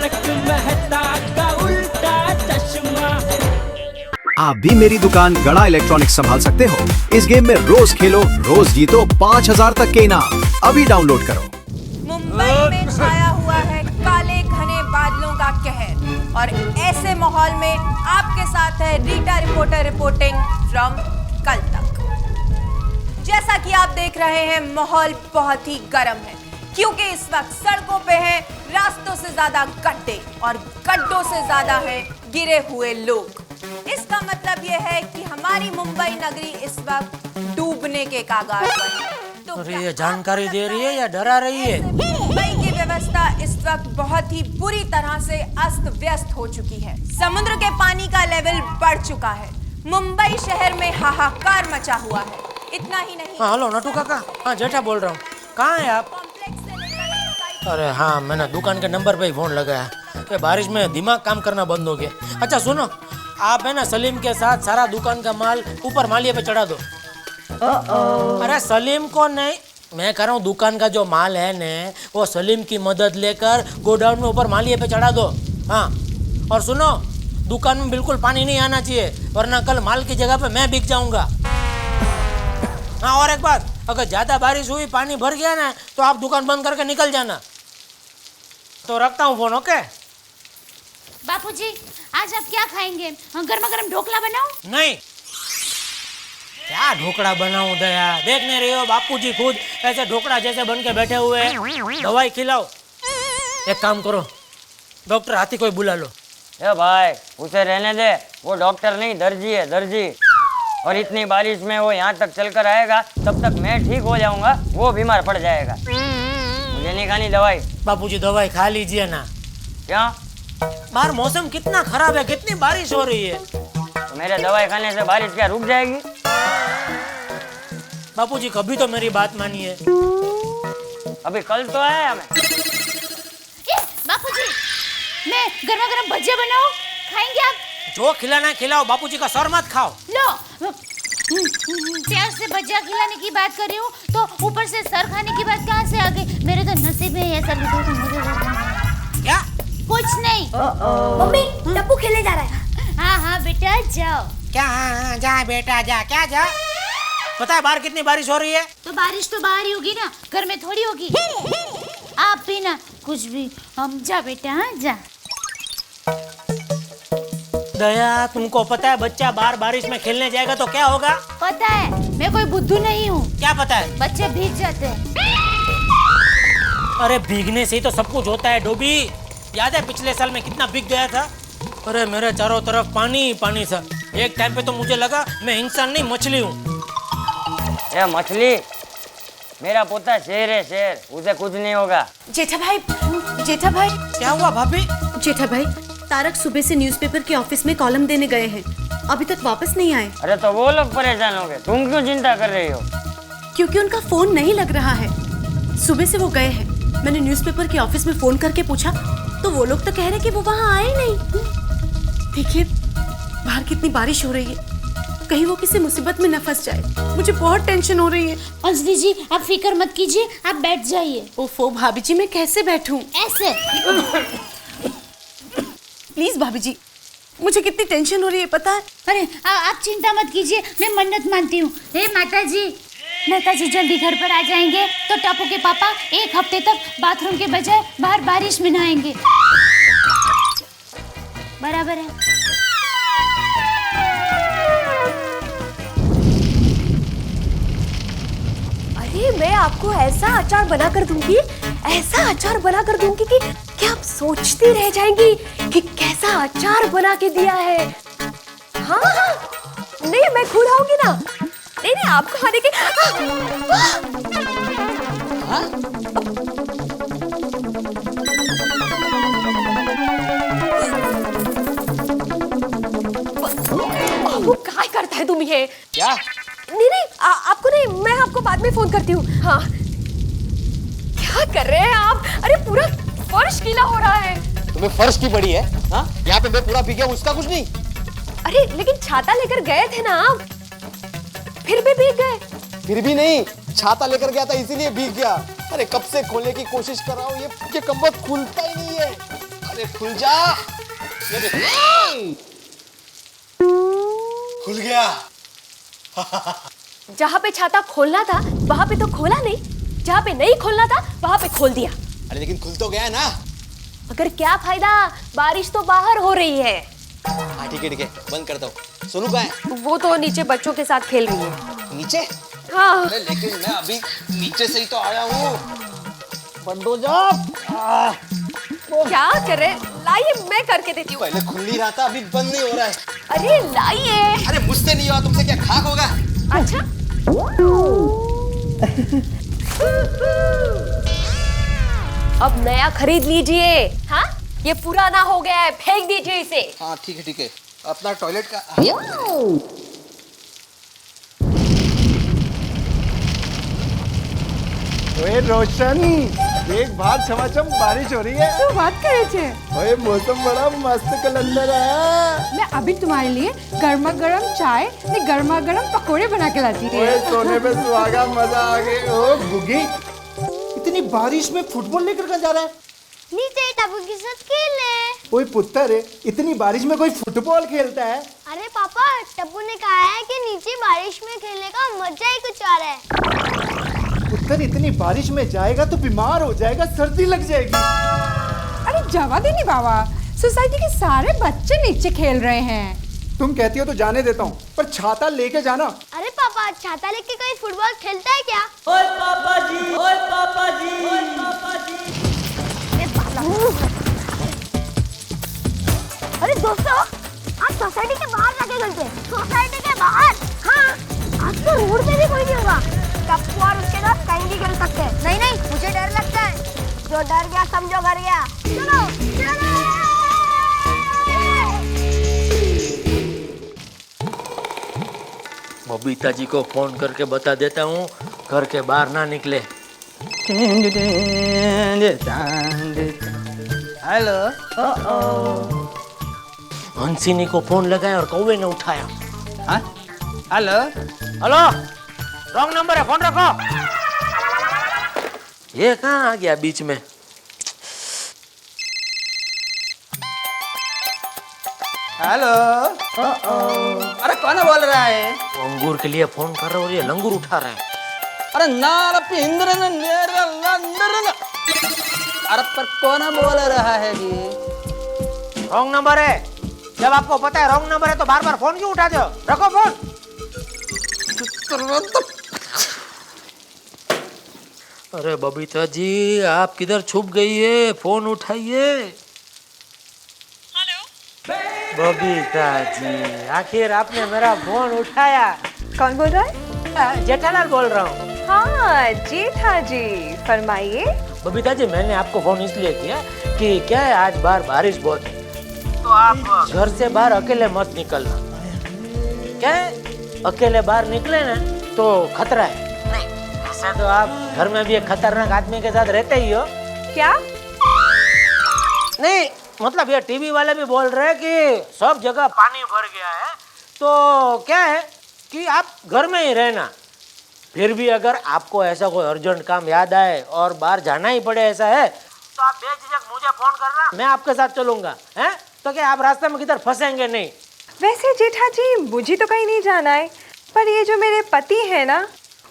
तारक मेहता का उल्टा चश्मा। आप भी मेरी दुकान गड़ा इलेक्ट्रॉनिक्स संभाल सकते हो। इस गेम में रोज खेलो, रोज जीतो 5000 तक के इनाम। अभी डाउनलोड करो। मुंबई में छाया हुआ है काले घने बादलों का कहर और ऐसे माहौल में आपके साथ है रीटा रिपोर्टर रिपोर्टिंग फ्रॉम कल तक। जैसा कि आप देख रहे हैं माहौल बहुत ही गर्म है क्योंकि इस वक्त सड़कों पे हैं रास्तों से ज्यादा गड्ढे और गड्ढों से ज्यादा है गिरे हुए लोग। इसका मतलब यह है कि हमारी मुंबई नगरी इस वक्त डूबने के कगार पर है। तो ये जानकारी दे रही है या डरा रही है? मुंबई की व्यवस्था इस वक्त बहुत ही बुरी तरह से अस्त व्यस्त हो चुकी है। समुद्र के पानी का लेवल बढ़ चुका है। मुंबई शहर में हाहाकार मचा हुआ है। इतना ही नहीं। हाँ हेलो नटू काका। हाँ जेठा बोल रहा हूँ। कहाँ है आप? अरे हाँ मैंने दुकान के नंबर पे ही फोन लगाया। ये बारिश में दिमाग काम करना बंद हो गया। अच्छा सुनो, आप है ना सलीम के साथ सारा दुकान का माल ऊपर मालिये पे चढ़ा दो। अरे सलीम को नहीं, मैं कह रहा हूँ दुकान का जो माल है न वो सलीम की मदद लेकर गोडाउन में ऊपर मालिये पे चढ़ा दो। हाँ और सुनो, दुकान में बिल्कुल पानी नहीं आना चाहिए वरना कल माल की जगह पे मैं बिक जाऊंगा। हाँ और एक बात, अगर ज्यादा बारिश हुई पानी भर गया ना तो आप दुकान बंद करके निकल जाना। तो रखता हूँ फोन। ओके बापूजी, आज आप क्या खाएंगे? गर्मा गर्म ढोकला बनाऊं? नहीं, क्या ढोकड़ा बनाऊं दया? देख नहीं रही हो बापूजी खुद ऐसे ढोकड़ा जैसे बन के बैठे हुए हैं। दवाई खिलाओ। एक काम करो, डॉक्टर हाथी कोई बुला लो। ए भाई उसे रहने दे, वो डॉक्टर नहीं दर्जी है, दर्जी। और इतनी बारिश में वो यहाँ तक चलकर आएगा तब तक मैं ठीक हो जाऊंगा, वो बीमार पड़ जाएगा। मुझे नहीं खानी दवाई। बापूजी दवाई खा लीजिए ना। क्या? बाहर मौसम कितना खराब है, कितनी बारिश हो रही है। तो मेरे दवाई खाने से बारिश क्या रुक जाएगी? बापूजी कभी तो मेरी बात मानिए। अभी कल तो आया हमें। बापूजी, मैं गर्मा गर्म भजिया बनाऊं? खाएंगे आप? जो खिलाना खिलाओ, बापूजी का सर मत खाओ। लो, प्यार से भजिया खिलाने की बात कर रही हूँ तो ऊपर से सर खाने की बात कहाँ से आ गई? मेरे तो नसीब में ऐसा लिखा तो मुझे क्या? कुछ नहीं। मम्मी टप्पू खेलने जा रहा है। हाँ हाँ बेटा जाओ। क्या? हाँ जा बेटा जा। क्या जा? पता है बाहर कितनी बारिश हो रही है? तो बारिश तो बाहर ही होगी ना, घर में थोड़ी होगी। आप भी ना कुछ भी। हम जा बेटा, हाँ जा। दया तुमको पता है बच्चा बाहर बारिश में खेलने जाएगा तो क्या होगा? पता है, मैं कोई बुद्धू नहीं हूँ। क्या पता है? बच्चे भीग जाते हैं। अरे भीगने से ही तो सब कुछ होता है डोबी। याद है पिछले साल में कितना भीग गया था? अरे मेरे चारों तरफ पानी ही पानी था। एक टाइम पे तो मुझे लगा मैं इंसान नहीं मछली हूँ। ए मछली, मेरा पोता शेर है, शेर, उसे कुछ नहीं होगा। जेठा भाई, जेठा भाई। क्या हुआ भाभी? जेठा भाई, तारक सुबह से न्यूज़पेपर के ऑफिस में कॉलम देने गए हैं, अभी तक वापस नहीं आए। अरे तो वो लोग परेशान हो गए, तुम क्यों चिंता कर रही हो? क्योंकि उनका फोन नहीं लग रहा है। सुबह से वो गए हैं। मैंने न्यूज़पेपर के ऑफिस में फोन करके पूछा तो वो लोग तो कह रहे कि वो वहाँ आए नहीं। देखिए बाहर कितनी बारिश हो रही है, कहीं वो किसी मुसीबत में न फंस जाए। मुझे बहुत टेंशन हो रही है। अंजलि जी आप फिक्र मत कीजिए, आप बैठ जाइए। ओफो भाभी जी, मैं कैसे बैठूं? ऐसे। प्लीज भाभी जी, मुझे कितनी टेंशन हो रही है पता है? अरे आप चिंता मत कीजिए, मैं मन्नत मानती हूँ। हे माता जी जल्दी घर पर आ जाएंगे तो टप्पू के पापा एक हफ्ते तक बाथरूम के बजाय बाहर बारिश में नहाएंगे। बराबर है। अरे मैं आपको ऐसा अचार बना कर दूंगी, ऐसा अचार बना कर दूंगी कि आप सोचती रह जाएंगी कि कैसा अचार बना के दिया है। हाँ हाँ, नहीं मैं खुद आऊंगी ना। नहीं नहीं आपको खाने के। वो क्या करता है तुम ये? क्या? नहीं नहीं आपको नहीं, मैं आपको बाद में फोन करती हूँ। हाँ क्या कर रहे हैं आप? अरे पूरा फर्श गीला हो रहा है। तुम्हें फर्श की पड़ी है? हाँ यहाँ पे मैं पूरा भीग गया, उसका कुछ नहीं। अरे लेकिन छाता लेकर गए थे ना आप, फिर भी भीग गए। फिर भी नहीं, छाता लेकर गया था इसीलिए भीग गया। अरे कब से खोलने की कोशिश कर रहा हूँ, ये कम्बल खुलता ही नहीं है। अरे खुल जा। ये देख। खुल गया। जहाँ पे छाता खोलना था वहाँ पे तो खोला नहीं, जहाँ पे नहीं खोलना था वहाँ पे खोल दिया। अरे लेकिन खुल तो गया ना। मगर क्या फायदा, बारिश तो बाहर हो रही है। हाँ ठीक है, बंद करता हूँ। सोनू कहाँ है? वो तो नीचे बच्चों के साथ खेल रही है। नीचे? हाँ। अरे लेकिन मैं अभी नीचे से ही तो आया हूँ। बंद हो जा। क्या करे, लाइए मैं करके देती हूँ। पहले खुल नहीं रहा था, अभी बंद नहीं हो रहा है। अरे लाइए। अरे मुझसे नहीं हुआ, तुमसे क्या खाक होगा? अच्छा। अब नया खरीद लीजिए। हाँ, ये पुराना हो गया है, फेंक दीजिए इसे। हाँ ठीक है। अपना टॉयलेट का। ओए रोशन, देख बाहर छमाछम बारिश हो रही है। શું વાત કરે છે? ओए मौसम बड़ा मस्त कलंदर है। मैं अभी तुम्हारे लिए गर्मा गर्म चाय ने गर्मा गर्म पकोड़े बना के लाती रही। ओए सोने पे सुहागा, मजा आ गई। ओ गुगी, इतनी बारिश में फुटबॉल लेकर कहाँ जा रहा है? नीचे टप्पू के साथ खेलने। ओए पुत्र, इतनी बारिश में कोई फुटबॉल खेलता है? अरे पापा, टप्पू ने कहा है कि नीचे बारिश में खेलने का मजा ही कुछ और है। पुत्र, इतनी बारिश में जाएगा तो बीमार हो जाएगा, सर्दी लग जाएगी। अरे जवा दे नहीं बाबा, सोसाइटी के सारे बच्चे नीचे खेल रहे हैं। तुम कहती हो तो जाने देता हूँ, पर छाता लेके जाना। अरे पापा, छाता लेके कोई फुटबॉल खेलता है क्या? ओए पापा जी, ओए पापा जी, ओए पापा जी। अरे दोस्तों, आप सोसाइटी के बाहर जाके खेलते हैं। सोसाइटी के बाहर? हाँ, आज तो रोड पे भी कोई नहीं होगा। टप्पू और उसके साथ कहीं भी खेल सकते हैं। नहीं, मुझे डर लगता है। जो डर गया समझो घर गया। चलो। बबीता जी को फोन करके बता देता हूँ घर के बाहर ना निकले। हेलो। हंसिनी को फोन लगाया और कौवे ने उठाया। हाँ? हेलो। हेलो, रॉन्ग नंबर है, फोन रखो। ये कहाँ आ गया बीच में? हेलो। अरे कौन बोल रहा है? वो अंगूर के लिए फोन कर रहा है और ये लंगूर उठा रहा है। अरे अरे पर कौन बोल रहा है जी? रॉन्ग नंबर है। जब आपको पता है रॉन्ग नंबर है तो बार बार फोन क्यों उठाते हो? रखो फोन। अरे बबीता जी, आप किधर छुप गई है? फोन उठाइए। बबीता जी, आखिर आपने मेरा फोन उठाया। कौन बोल रहा है? जेठालाल बोल रहा हूँ। हाँ जेठा जी, फरमाइए। बबीता जी, मैंने आपको फोन इसलिए किया कि क्या है, आज बाहर बारिश बहुत है, तो आप घर से बाहर अकेले मत निकलना। क्या है, अकेले बाहर निकले ना तो खतरा है। नहीं, ऐसा तो आप घर में भी एक खतरनाक आदमी के साथ रहते ही हो। क्या? नहीं, मतलब ये टीवी वाले भी बोल रहे हैं कि सब जगह पानी भर गया है, तो क्या है कि आप घर में ही रहना। फिर भी अगर आपको ऐसा कोई अर्जेंट काम याद आए और बाहर जाना ही पड़े, ऐसा है तो आप बेझिझक मुझे फोन करना, मैं आपके साथ चलूंगा। हैं? तो क्या आप रास्ते में किधर फंसेंगे नहीं। वैसे जेठा जी, मुझे तो कहीं नहीं जाना है, पर ये जो मेरे पति है ना,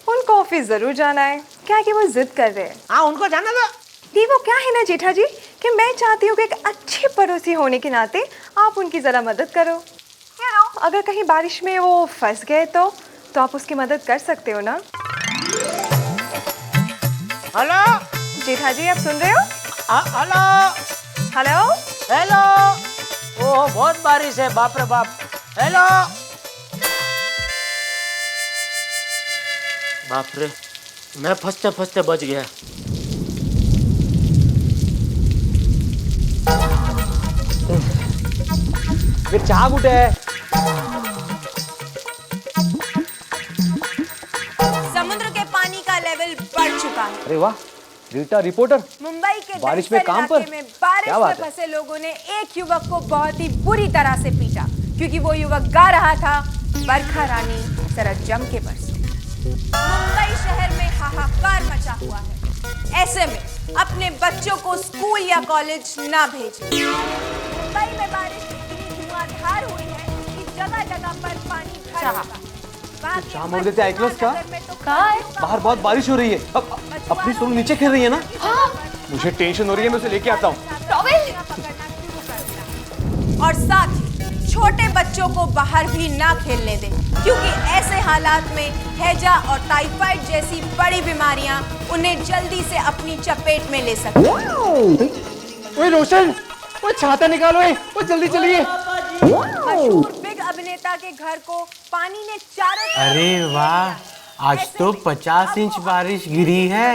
उनको ऑफिस जरूर जाना है। क्या कि वो जिद कर रहे हैं। हाँ, उनको जाना दो। दी वो क्या है ना जेठा जी, कि मैं चाहती हूँ कि एक अच्छे पड़ोसी होने के नाते आप उनकी जरा मदद करो। अगर कहीं बारिश में वो फंस गए तो आप उसकी मदद कर सकते हो ना। हेलो जेठा जी, आप सुन रहे हो? Hello hello hello. ओह, बहुत बारिश है, बाप रे बाप। हेलो। बाप रे, मैं फंसते फंसते बच गया। फिर चहा कुठे है? समुद्र के पानी का लेवल बढ़ चुका है। अरे वाह, रीटा रिपोर्टर मुंबई के बारिश में दक्षिण काम इलाके पर? में बारिश क्या में बात है? फंसे लोगों ने एक युवक को बहुत ही बुरी तरह से पीटा, क्योंकि वो युवक गा रहा था, बरखा रानी जरा जम के बरसो। मुंबई शहर में हाहाकार मचा हुआ है। ऐसे में अपने बच्चों को स्कूल या कॉलेज ना भेजें। मुंबई में बारिश इतनी धुआंधार हुई है कि जगह जगह पर पानी भर होगा। शाम हो देते आइक्लोस का कहाँ है? बाहर बहुत बारिश हो रही है। अब अपनी सोनू नीचे खेल रही है ना। हाँ। मुझे टेंशन हो रही है, मैं उसे लेके आता हूँ। और साथ ही छोटे बच्चों को बाहर भी ना खेलने दें, क्योंकि ऐसे हालात में हैजा और टाइफाइड जैसी बड़ी बीमारियां उन्हें जल्दी से अपनी चपेट में ले सकती हैं। ओए रोशन, वो छाता निकालो, वो जल्दी चलिए। मशहूर बिग अभिनेता के घर को पानी ने चारों तरफ अरे वाह, आज तो 50 इंच बारिश गिरी है।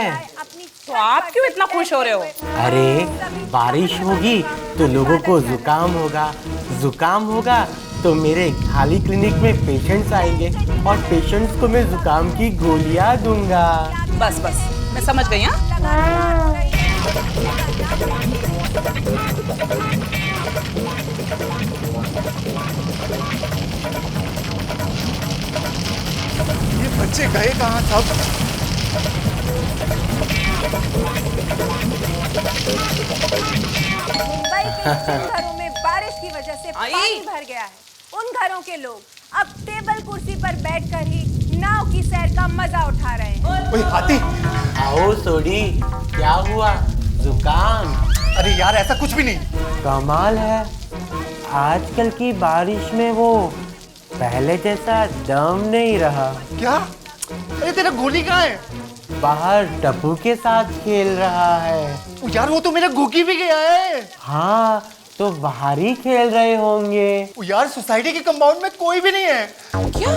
तो आप क्यों इतना खुश हो रहे हो? अरे बारिश होगी तो लोगों को जुकाम होगा, जुकाम होगा तो मेरे खाली क्लिनिक में पेशेंट्स आएंगे और पेशेंट्स को मैं जुकाम की गोलियां दूंगा। बस बस, मैं समझ गई। ये बच्चे गए कहाँ सब? मुंबई के जिन घरों में बारिश की वजह से पानी भर गया है, उन घरों के लोग अब टेबल कुर्सी पर बैठकर ही नाव की सैर का मजा उठा रहे हैं। ओए हाथी, आओ सोडी, क्या हुआ? जुकाम? अरे यार ऐसा कुछ भी नहीं। कमाल है, आजकल की बारिश में वो पहले जैसा दम नहीं रहा। क्या? अरे तेरा गोली कहाँ है? बाहर टप्पू के साथ खेल रहा है। यार वो तो मेरा गोगी भी गया है। हाँ, तो बाहर ही खेल रहे होंगे। यार सोसाइटी के कंपाउंड में कोई भी नहीं है। क्या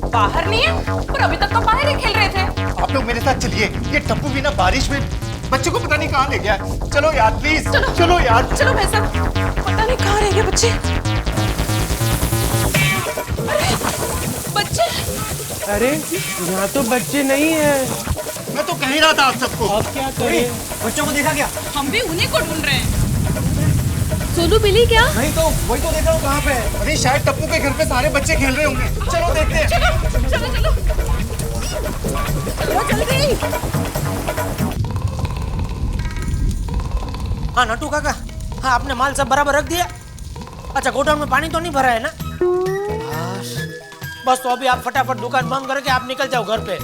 बाहर नहीं है? पर अभी तक तो बाहर ही खेल रहे थे। आप लोग मेरे साथ चलिए, ये टप्पू भी ना बारिश में बच्चों को पता नहीं कहाँ ले गया। चलो यार प्लीज, चलो यार। चलो भाई साहब, पता नहीं कहाँ रह गए बच्चे। बच्चे? अरे यहाँ तो बच्चे नहीं है। मैं तो कह ही रहा था आप सबको। अब क्या करें? बच्चों को देखा क्या? हम भी उन्हीं को ढूंढ रहे हैं। सोनू मिली क्या? नहीं तो वही तो देख रहा हूँ कहाँ पे है। अरे शायद टप्पू के घर पे सारे बच्चे खेल रहे होंगे। चलो देखते हैं। चलो चलो चलो चलो जल्दी। हाँ नटू काका, हाँ आपने माल सब बराबर रख दिया? अच्छा गोडाउन में पानी तो नहीं भरा है ना? बस तो अभी आप फटाफट दुकान बंद करके आप निकल जाओ घर पे।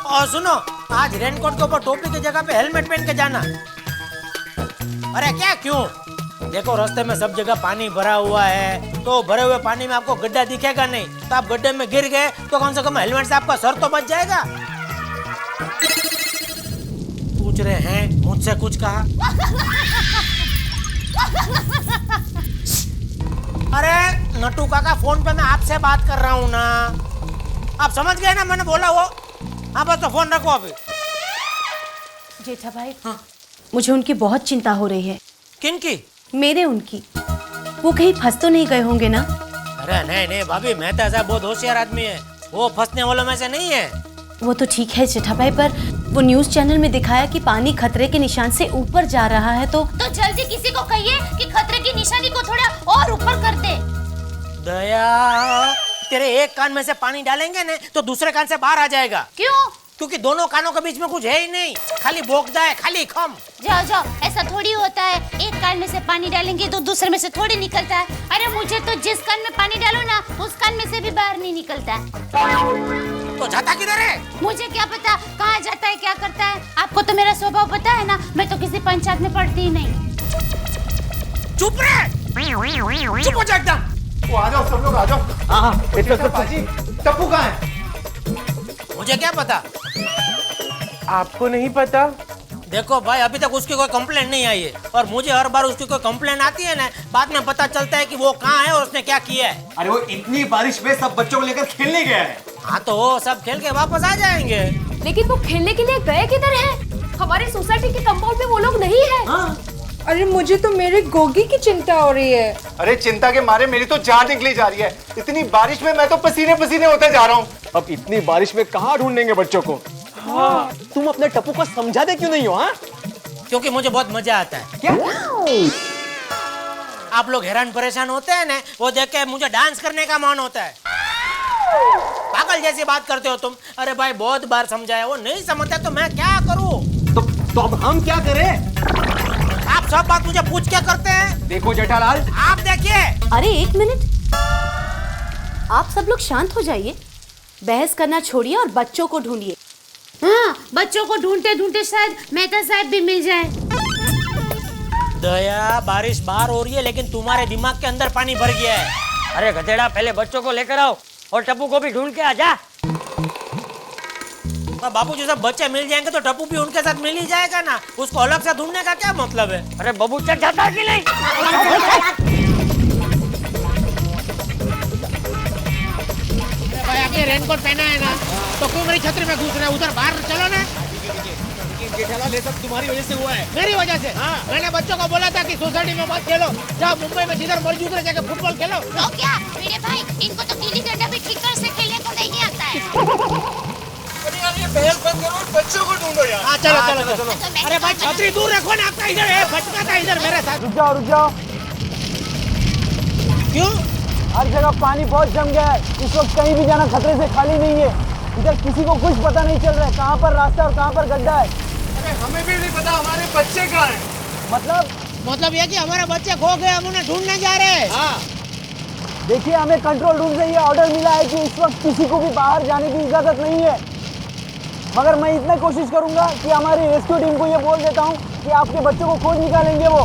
और सुनो, आज रेनकोट के ऊपर टोपी की जगह पे हेलमेट पहन के जाना। अरे क्या क्यों? देखो रास्ते में सब जगह पानी भरा हुआ है, तो भरे हुए पानी में आपको गड्ढा दिखेगा नहीं, तो आप गड्ढे में गिर गए तो कम से कम हेलमेट से आपका सर तो बच जाएगा। पूछ रहे हैं मुझसे कुछ कहा? अरे नटू काका, फोन पे मैं आपसे बात कर रहा हूँ ना, आप समझ गए ना मैंने बोला वो? हाँ बस तो फोन रखो अभी। जेठा भाई, हाँ? मुझे उनकी बहुत चिंता हो रही है। किनकी? मेरे उनकी। वो कहीं फंस तो नहीं गए होंगे ना? अरे नहीं नहीं भाभी, मेहता साहब बहुत होशियार आदमी है, वो फंसने वालों में से नहीं है। वो तो ठीक है जेठा भाई, पर वो न्यूज़ चैनल में दिखाया कि पानी खतरे के निशान से ऊपर जा रहा है, तो जल्दी किसी को कहिए कि खतरे की निशानी को थोड़ा और ऊपर कर दे। दया, तेरे एक कान में से पानी डालेंगे ना तो दूसरे कान से बाहर आ जाएगा। क्यों? क्योंकि दोनों कानों के बीच में कुछ है ही नहीं, खाली बोकदा है, खाली खम। जाओ जाओ, ऐसा थोड़ी होता है, एक कान में से पानी डालेंगे तो दूसरे में से थोड़ी निकलता है। अरे मुझे तो जिस कान में पानी डालो ना, उस कान में से भी बाहर नहीं निकलता है। तो जाता किधर है? मुझे क्या पता कहाँ जाता है, क्या करता है। आपको तो मेरा स्वभाव पता है ना, मैं तो किसी पंचायत में पढ़ती ही नहीं। चुप रहे, चुप हो जा एकदम। वो आ जाओ सब लोग, आ जाओ। हाँ पाजी, टप्पू कहाँ है? मुझे क्या पता? आपको नहीं पता? देखो भाई, अभी तक उसकी कोई कंप्लेंट नहीं आई है, और मुझे हर बार उसकी कोई कंप्लेंट आती है ना, बाद में पता चलता है कि वो कहाँ है और उसने क्या किया है। अरे वो इतनी बारिश में सब बच्चों को लेकर खेलने गया है। हाँ तो वो सब खेल के वापस आ जाएंगे। लेकिन वो खेलने के लिए गए किधर है? हमारे सोसाइटी के कंपाउंड में वो लोग नहीं है। हाँ। अरे मुझे तो मेरे गोगी की चिंता हो रही है। अरे चिंता के मारे मेरी तो जान निकली जा रही है। इतनी बारिश में मैं तो पसीने पसीने होते जा रहा हूँ। अब इतनी बारिश में कहाँ ढूंढेंगे बच्चों को? हाँ। तुम अपने टप्पू को समझाते क्यों नहीं हो? हाँ, क्योंकि मुझे बहुत मजा आता है। क्या? आप लोग हैरान परेशान होते हैं ना, वो देख के मुझे डांस करने का मन होता है। पागल जैसी बात करते हो तुम। अरे भाई बहुत बार समझाया, वो नहीं समझता तो मैं क्या करूं? तो अब हम क्या करें? आप सब बात मुझे पूछ क्या करते हैं? देखो जेठालाल, आप देखिए। अरे एक मिनट, आप सब लोग शांत हो जाइए। बहस करना छोड़िए और बच्चों को ढूंढिए। हाँ, बच्चों को ढूंढते ढूंढते शायद मेहता साहब भी मिल जाए। दया, बारिश बाहर हो रही है लेकिन तुम्हारे दिमाग के अंदर पानी भर गया है। अरे गधेड़ा, पहले बच्चों को लेकर आओ और टप्पू को भी ढूंढ के आ जा। बापू जी, सब बच्चे मिल जाएंगे तो टप्पू भी उनके साथ मिल ही जाएगा ना। उसको अलग से ढूंढने का क्या मतलब है? अरे बबू चढ़ जाता है कि नहीं? भाई, आपने रेनकोट पहना है ना, तो क्यों मेरी छतरी में घुस रहे हैं? उधर बाहर चलो ना। जेठालाल ये सब तुम्हारी वजह से हुआ है। मेरी वजह से? हाँ। मैंने बच्चों को बोला था कि सोसाइटी में मत खेलो, जाओ मुंबई में जिधर मर्जी उधर जाके फुटबॉल खेलो। तो क्या मेरे भाई, इनको तो गिल्ली डंडा भी ठीक से खेलने को नहीं आता है। ये बहस बंद करो, बच्चों को ढूंढो यार। हाँ, चलो चलो। अरे भाई, छतरी दूर रखो ना, आपका इधर है, भटका था इधर मेरे साथ। रुक जाओ। क्यों? हर जगह पानी बहुत जम गया है। इस वक्त कहीं भी जाना खतरे से खाली नहीं है। इधर किसी को कुछ पता नहीं चल रहा है कहाँ पर रास्ता और कहाँ पर गड्ढा है। अरे हमें भी नहीं पता हमारे बच्चे कहाँ हैं। मतलब ये कि हमारे बच्चे खो गए, हम उन्हें ढूंढने जा रहे हैं। हाँ। देखिए, हमें कंट्रोल रूम से ये ऑर्डर मिला है कि इस वक्त किसी को भी बाहर जाने की इजाजत नहीं है। मगर मैं इतना कोशिश करूंगा कि हमारी रेस्क्यू टीम को ये बोल देता हूँ कि आपके बच्चों को खोज निकालेंगे वो।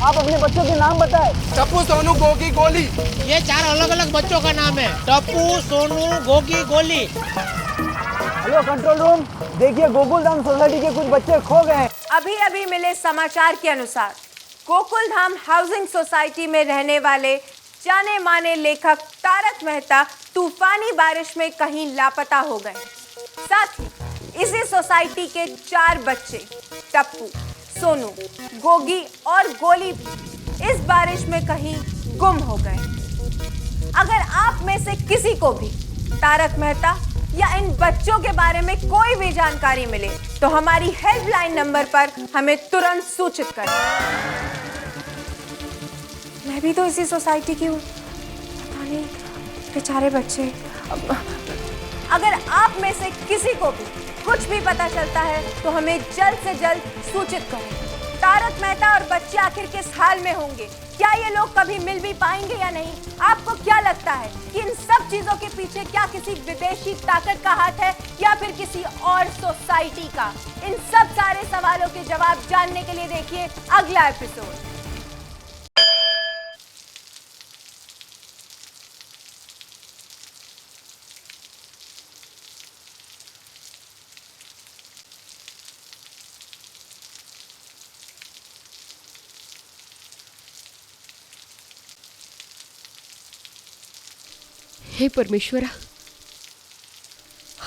आप अपने बच्चों के नाम बताएं। टप्पू, सोनू, गोगी, गोली। ये 4 अलग अलग बच्चों का नाम है। टप्पू, सोनू, गोगी, गोली। हेलो कंट्रोल रूम, देखिए गोकुलधाम सोसाइटी के कुछ बच्चे खो गए हैं। अभी मिले समाचार के अनुसार गोकुलधाम हाउसिंग सोसाइटी में रहने वाले जाने माने लेखक तारक मेहता तूफानी बारिश में कहीं लापता हो गए। साथ ही इसी सोसाइटी के 4 बच्चे टप्पू, सोनू, गोगी और गोली भी इस बारिश में कहीं गुम हो गए। अगर आप में से किसी को भी तारक मेहता या इन बच्चों के बारे में कोई भी जानकारी मिले तो हमारी हेल्पलाइन नंबर पर हमें तुरंत सूचित करें। मैं भी तो इसी सोसाइटी की हूँ, पता नहीं बेचारे बच्चे। अगर आप में से किसी को भी कुछ भी पता चलता है तो हमें जल्द से जल्द सूचित करें। तारक मेहता और बच्चे आखिर किस हाल में होंगे? क्या ये लोग कभी मिल भी पाएंगे या नहीं? आपको क्या लगता है कि इन सब चीजों के पीछे क्या किसी विदेशी ताकत का हाथ है या फिर किसी और सोसाइटी का? इन सब सारे सवालों के जवाब जानने के लिए देखिए अगला एपिसोड। हे परमेश्वरा,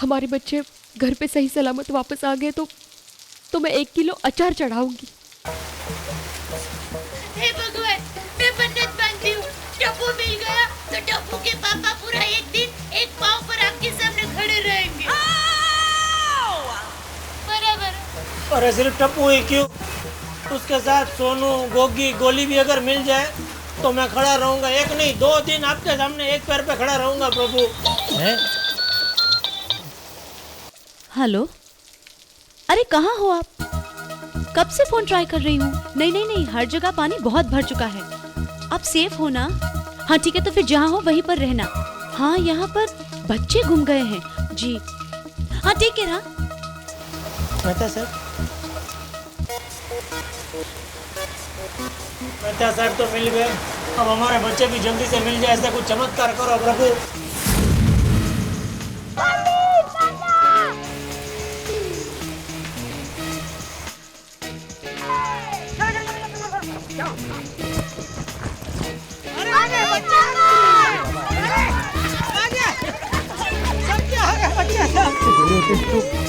हमारे बच्चे घर पे सही सलामत वापस आ गए तो मैं 1 किलो अचार चढ़ाऊंगी। हे भगवान, मैं मन्नत मांगती हूँ, टप्पू मिल गया तो टप्पू के पापा पूरा एक दिन एक पाँव पर आपके सामने खड़े रहेंगे। बराबर। अरे सिर्फ टप्पू ही क्यों, उसके साथ सोनू, गोगी, गोली भी अगर मिल जाए तो मैं खड़ा रहूंगा। 1 नहीं 2 दिन आपके सामने एक पैर पे खड़ा रहूंगा प्रभु। हेलो, अरे कहाँ हो आप? कब से फोन ट्राई कर रही हूँ। नहीं, हर जगह पानी बहुत भर चुका है। आप सेफ हो ना? हाँ ठीक है, तो फिर जहाँ हो वहीं पर रहना। हाँ, यहाँ पर बच्चे गुम गए हैं जी। हाँ ठीक है। मेहता साहब, मेहता साहब तो मिल गए, अब हमारे बच्चे भी जल्दी से मिल जाए। ऐसा कुछ चमत्कार करो प्रभु।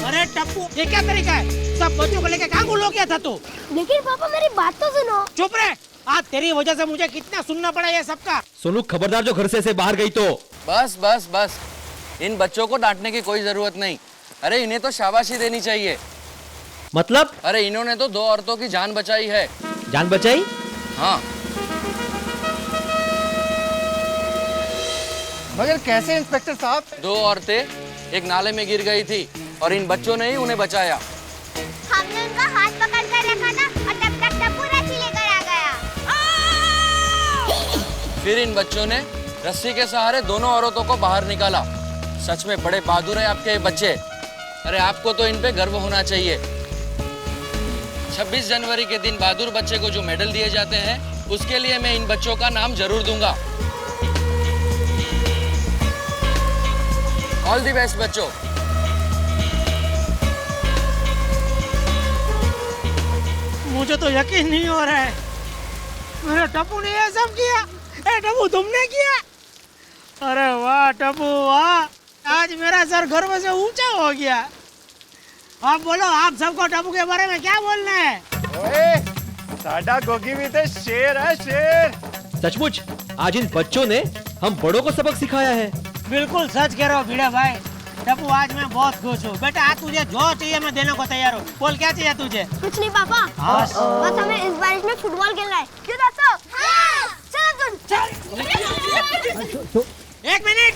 अरे टप्पू, ये क्या तरीका है? सब बच्चों को लेके कहाँ गुल हो गया था तू? लेकिन पापा मेरी बात तो सुनो। चुप रहे, आज तेरी वजह से मुझे कितना सुनना पड़ा ये सबका। सोनू खबरदार, जो घर से बाहर गई तो। बस बस बस, इन बच्चों को डांटने की कोई जरूरत नहीं। अरे इन्हें तो शाबाशी देनी चाहिए। मतलब? अरे इन्होंने तो 2 औरतों की जान बचाई है। जान बचाई? हाँ। मगर कैसे इंस्पेक्टर साहब? 2 औरतें एक नाले में गिर गई थी और इन बच्चों ने ही उन्हें बचाया। हमने उनका हाथ पकड़ फिर इन बच्चों ने रस्सी के सहारे दोनों औरतों को बाहर निकाला। सच में बड़े बहादुर हैं आपके ये बच्चे। अरे आपको तो इन पे गर्व होना चाहिए। 26 जनवरी के दिन बहादुर बच्चे को जो मेडल दिए जाते हैं, उसके लिए मैं इन बच्चों का नाम जरूर दूंगा। ऑल द बेस्ट बच्चों। मुझे तो यकीन नहीं हो रहा है, मेरे टप्पू ने ये सब किया। ए टप्पू, तुमने किया? अरे वाह टप्पू वाह, आज मेरा सर गर्व से ऊंचा हो गया। आप बोलो, आप सबको टप्पू के बारे में क्या बोलना है? ओए, साडा गोगी भी तो शेर है, शेर। सचमुच आज इन बच्चों ने हम बड़ों को सबक सिखाया है। बिल्कुल सच कह रहे हो भिड़ा भाई। टप्पू, आज मैं बहुत खुश हूँ। बेटा, आज तुझे जो चाहिए मैं देने को तैयार हूँ। बोल, क्या चाहिए तुझे? कुछ नहीं पापा, बस हमें इस बारिश में फुटबॉल खेलना है। क्यों दादा? चलो तुम। एक मिनट,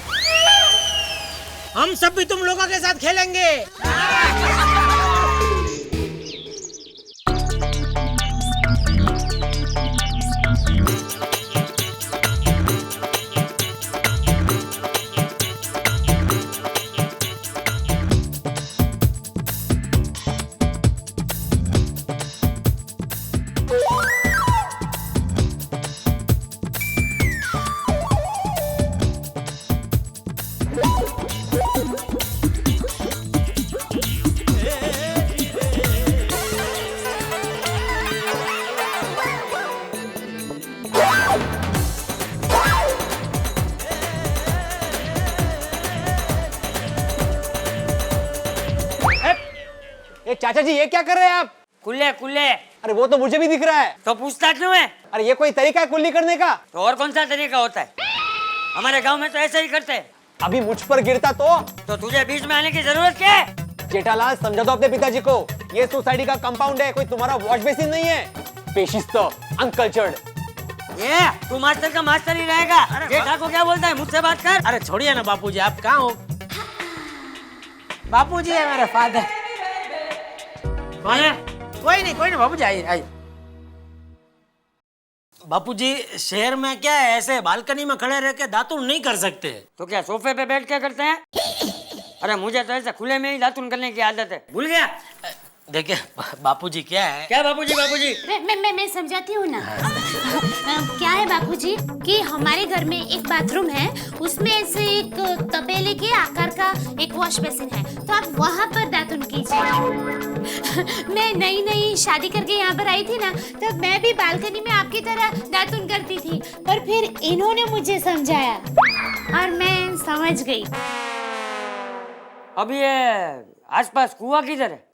हम सब भी तुम लोगों के साथ खेलेंगे। चाचा जी, ये क्या कर रहे हैं आप? कुल्ले कुल्ले। अरे वो तो मुझे भी दिख रहा है। तो पूछता क्यों है? अरे ये कोई तरीका है कुल्ली करने का? तो और कौन सा तरीका होता है? हमारे गांव में तो ऐसे ही करते हैं। अभी मुझ पर गिरता तो तुझे बीच में आने की जरूरत क्या है? जेठालाल, समझा दो अपने पिताजी को, ये सोसाइटी का कंपाउंड है, कोई तुम्हारा वॉश बेसिन नहीं है। पेशिस्त, अनकल्चर्ड। ये तू मास्टर का मास्टर ही रहेगा। जेठा को क्या बोलता है? मुझसे बात कर। अरे छोड़िए ना बापूजी, आप कहाँ हो? बापूजी है मेरे फादर। कोई नहीं बापूजी, आइए। बापूजी, शहर में क्या है, ऐसे बालकनी में खड़े रह के दातुन नहीं कर सकते। तो क्या सोफे पे बैठ के करते हैं? अरे मुझे तो ऐसे खुले में ही दातुन करने की आदत है। भूल गया? देखिए बापूजी, क्या है? क्या बापूजी? बापूजी मैं समझाती हूँ ना। क्या है बापूजी कि हमारे घर में एक बाथरूम है, उसमें ऐसे एक तपेले के आकार का एक वॉश बेसिन है, तो आप वहाँ पर दातुन कीजिए। मैं नई शादी करके यहाँ पर आई थी ना, तब मैं भी बालकनी में आपकी तरह दातुन करती थी, पर फिर इन्होंने मुझे समझाया और मैं समझ गई। अब ये आसपास कुआं किधर है?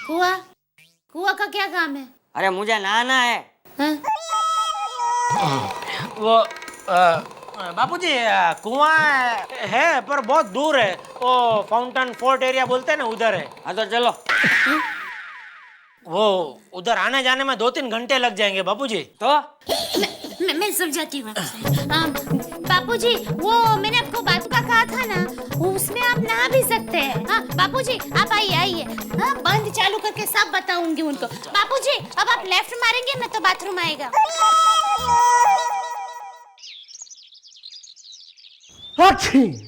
कुआं का क्या काम है? अरे मुझे नहाना है। वो बापूजी, कुआं है पर बहुत दूर है। वो फाउंटेन फोर्ट एरिया बोलते हैं ना, उधर है। हाँ तो चलो। वो उधर आने जाने में 2-3 घंटे लग जाएंगे बापूजी। तो मैं समझाती हूँ बापूजी, वो मैंने आपको बातों का कहा था ना, उसमें आप नहा भी सकते हैं। हाँ बापूजी, आप आइए। हाँ, बंद चालू करके सब बताऊंगी उनको। बापूजी, अब आप लेफ्ट मारेंगे ना तो बाथरूम आएगा।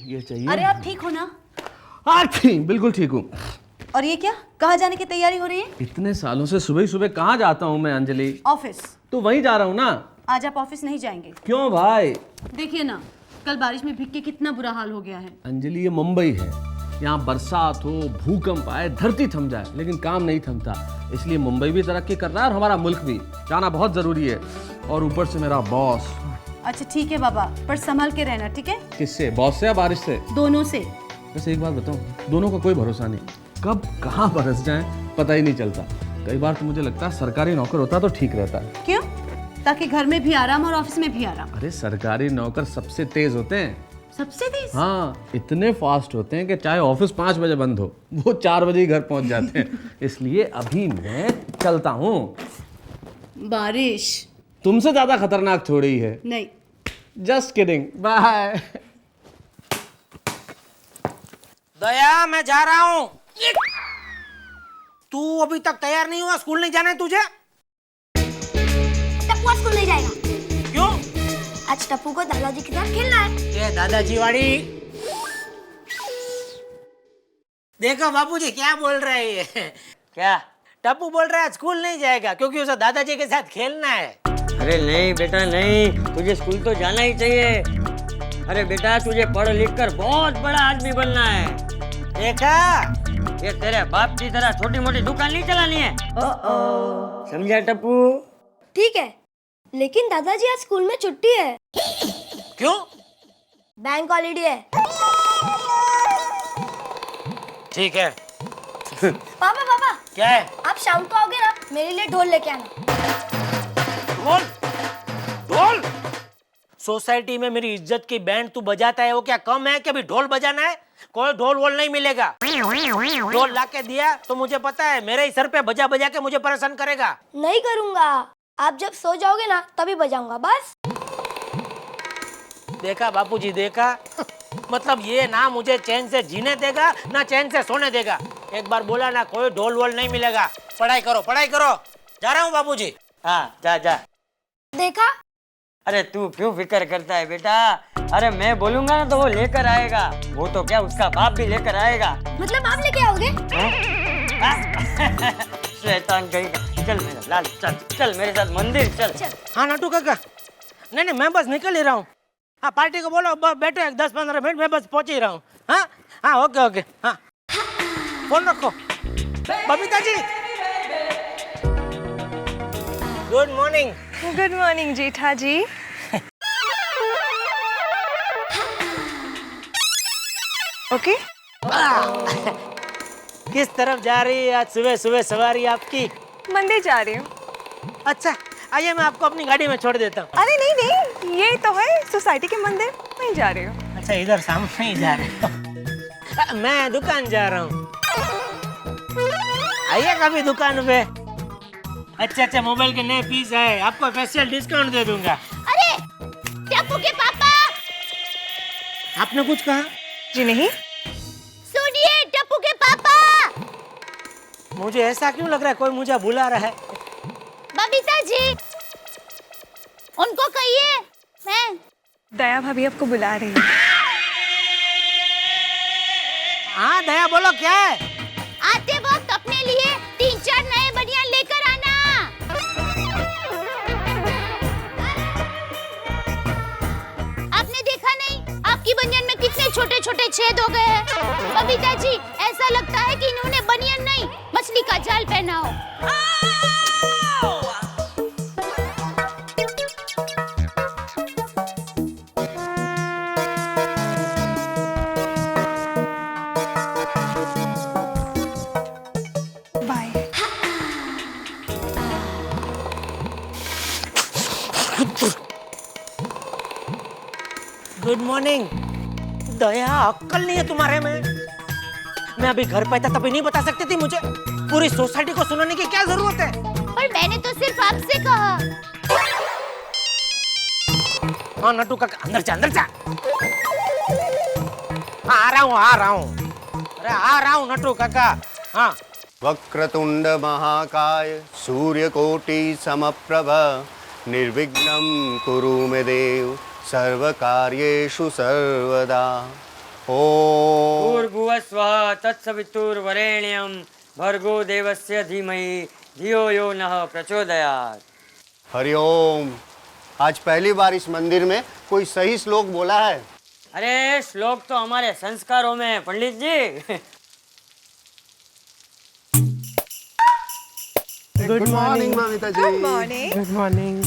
ये चाहिए। अरे आप ठीक हो ना? बिल्कुल ठीक हूँ। और ये क्या, कहाँ जाने की तैयारी हो रही है? इतने सालों से सुबह सुबह कहाँ जाता हूँ मैं अंजलि? ऑफिस। तो वहीं जा रहा हूँ ना। आज आप ऑफिस नहीं जाएंगे? क्यों भाई? देखिए ना, कल बारिश में भीग के कितना बुरा हाल हो गया है। अंजलि, ये मुंबई है, यहाँ बरसात हो, भूकंप आए, धरती थम जाए, लेकिन काम नहीं थमता। इसलिए मुंबई भी तरक्की कर रहा है और हमारा मुल्क भी। जाना बहुत जरूरी है। और ऊपर से मेरा बॉस। अच्छा ठीक है बाबा, पर संभल के रहना, ठीक है? किससे, बॉस से या बारिश से? दोनों से। वैसे एक बात बताऊं, दोनों का कोई भरोसा नहीं, कब कहाँ बरस जाए पता ही नहीं चलता। कई बार तो मुझे लगता है सरकारी नौकर होता तो ठीक रहता। क्यों? ताकि घर में भी आराम और ऑफिस में भी आराम। अरे सरकारी नौकर सबसे तेज होते हैं। सबसे तेज? हाँ, इतने फास्ट होते हैं कि चाहे ऑफिस 5 बजे बंद हो, वो 4 बजे ही घर पहुंच जाते हैं। इसलिए अभी मैं चलता हूँ। बारिश तुमसे ज्यादा खतरनाक थोड़ी है। नहीं। Just kidding, bye. दया, मैं जा रहा हूँ। तू अभी तक तैयार नहीं हुआ? स्कूल नहीं जाना है तुझे? टप्पू स्कूल नहीं जाएगा। क्यों? आज टप्पू को दादाजी के साथ खेलना है। ये दादाजी वाली देखो बापूजी क्या बोल रहे हैं। क्या? टप्पू बोल रहा है स्कूल नहीं जाएगा क्योंकि उसे दादाजी के साथ खेलना है। अरे नहीं बेटा नहीं, तुझे स्कूल तो जाना ही चाहिए। अरे बेटा तुझे पढ़ लिख कर बहुत बड़ा आदमी बनना है। देखा, ये तेरे बाप की तरह छोटी मोटी दुकान नहीं चलानी है। समझा टप्पू? ठीक है, लेकिन दादाजी आज स्कूल में छुट्टी है। क्यों? बैंक हॉलीडे है। ठीक है। पापा पापा क्या है? आप शाम को आओगे ना, मेरे लिए ढोल लेके आना। ढोल? ढोल? सोसाइटी में मेरी इज्जत की बैंड तू बजाता है, वो क्या कम है कि अभी ढोल बजाना है? कोई ढोल वोल नहीं मिलेगा। ढोल लाके दिया तो मुझे पता है मेरे ही सर पे बजा बजा के मुझे परेशान करेगा। नहीं करूँगा, आप जब सो जाओगे ना तभी बजाऊंगा बस। देखा बापूजी, देखा मतलब ये ना मुझे चैन से जीने देगा ना चैन से सोने देगा। एक बार बोला ना कोई ढोल वोल नहीं मिलेगा। पढ़ाई करो पढ़ाई करो। जा रहा हूँ बापूजी। हाँ जा जा। देखा? अरे तू क्यों फिक्र करता है बेटा? अरे मैं बोलूंगा ना तो वो लेकर आएगा। वो तो क्या उसका बाप भी लेकर आएगा। मतलब आप लेके आओगे? शैतान कहीं का। चल मेरा लाल, चल चल मेरे साथ मंदिर चल। हाँ नटू काका, नहीं मैं बस निकल ही रहा हूँ। हाँ पार्टी को बोलो बैठो 10-15 मिनट में बस पहुंच ही रहा हूँ। हाँ हाँ ओके हाँ फोन रखो। Babita ji good morning. Good morning जेठा जी। ओके किस तरफ जा रही है आज सुबह सुबह सवारी आपकी? मंदिर जा रही हूँ। अच्छा आइए मैं आपको अपनी गाड़ी में छोड़ देता हूँ। अरे नहीं ये तो है सोसाइटी के मंदिर, वहीं जा रही हूँ। अच्छा इधर सामने ही जा रहे हो? मैं दुकान जा रहा हूँ। आइए कभी दुकान पे। अच्छा मोबाइल के नए पीस है, आपको स्पेशल डिस्काउंट दे दूंगा। अरे टप्पू के पापा। आपने कुछ कहा? जी नहीं। सुनिए टप्पू के पापा। मुझे ऐसा क्यों लग रहा है कोई मुझे बुला रहा है? बबीता जी उनको कहिए मैं। दया भाभी आपको बुला रही है। हाँ दया बोलो क्या है? आते वक्त अपने लिए 3-4 नए बनियान लेकर आना। आपने देखा नहीं आपकी बनियान में कितने छोटे छोटे छेद हो गए हैं। बबीता जी ऐसा लगता है कि इन्होंने बनियान नहीं मछली का जाल पहना हो। Good morning. दया अक्कल नहीं है तुम्हारे में? मैं अभी घर पे था तभी नहीं बता सकती थी मुझे? पूरी सोसाइटी को सुनाने की क्या जरूरत है? पर मैंने तो सिर्फ आपसे कहा। हाँ नटू काका अंदर जा। आ रहा हूँ। अरे आ रहा हूँ नटू काका। हाँ वक्रतुंड महाकाय सूर्यकोटि समप्रभ निर्विघ्नं कुरु मे देव सर्वकार्येषु सर्वदा। ओम भूर्भुवस्वः तत्सवितुर्वरेण्यं भर्गो देवस्य धीमहि धियो यो नः प्रचोदयात्। हरिओम। आज पहली बार इस मंदिर में कोई सही श्लोक बोला है। अरे श्लोक तो हमारे संस्कारों में है Pandit ji. Good morning Babita ji. Good morning. Good morning.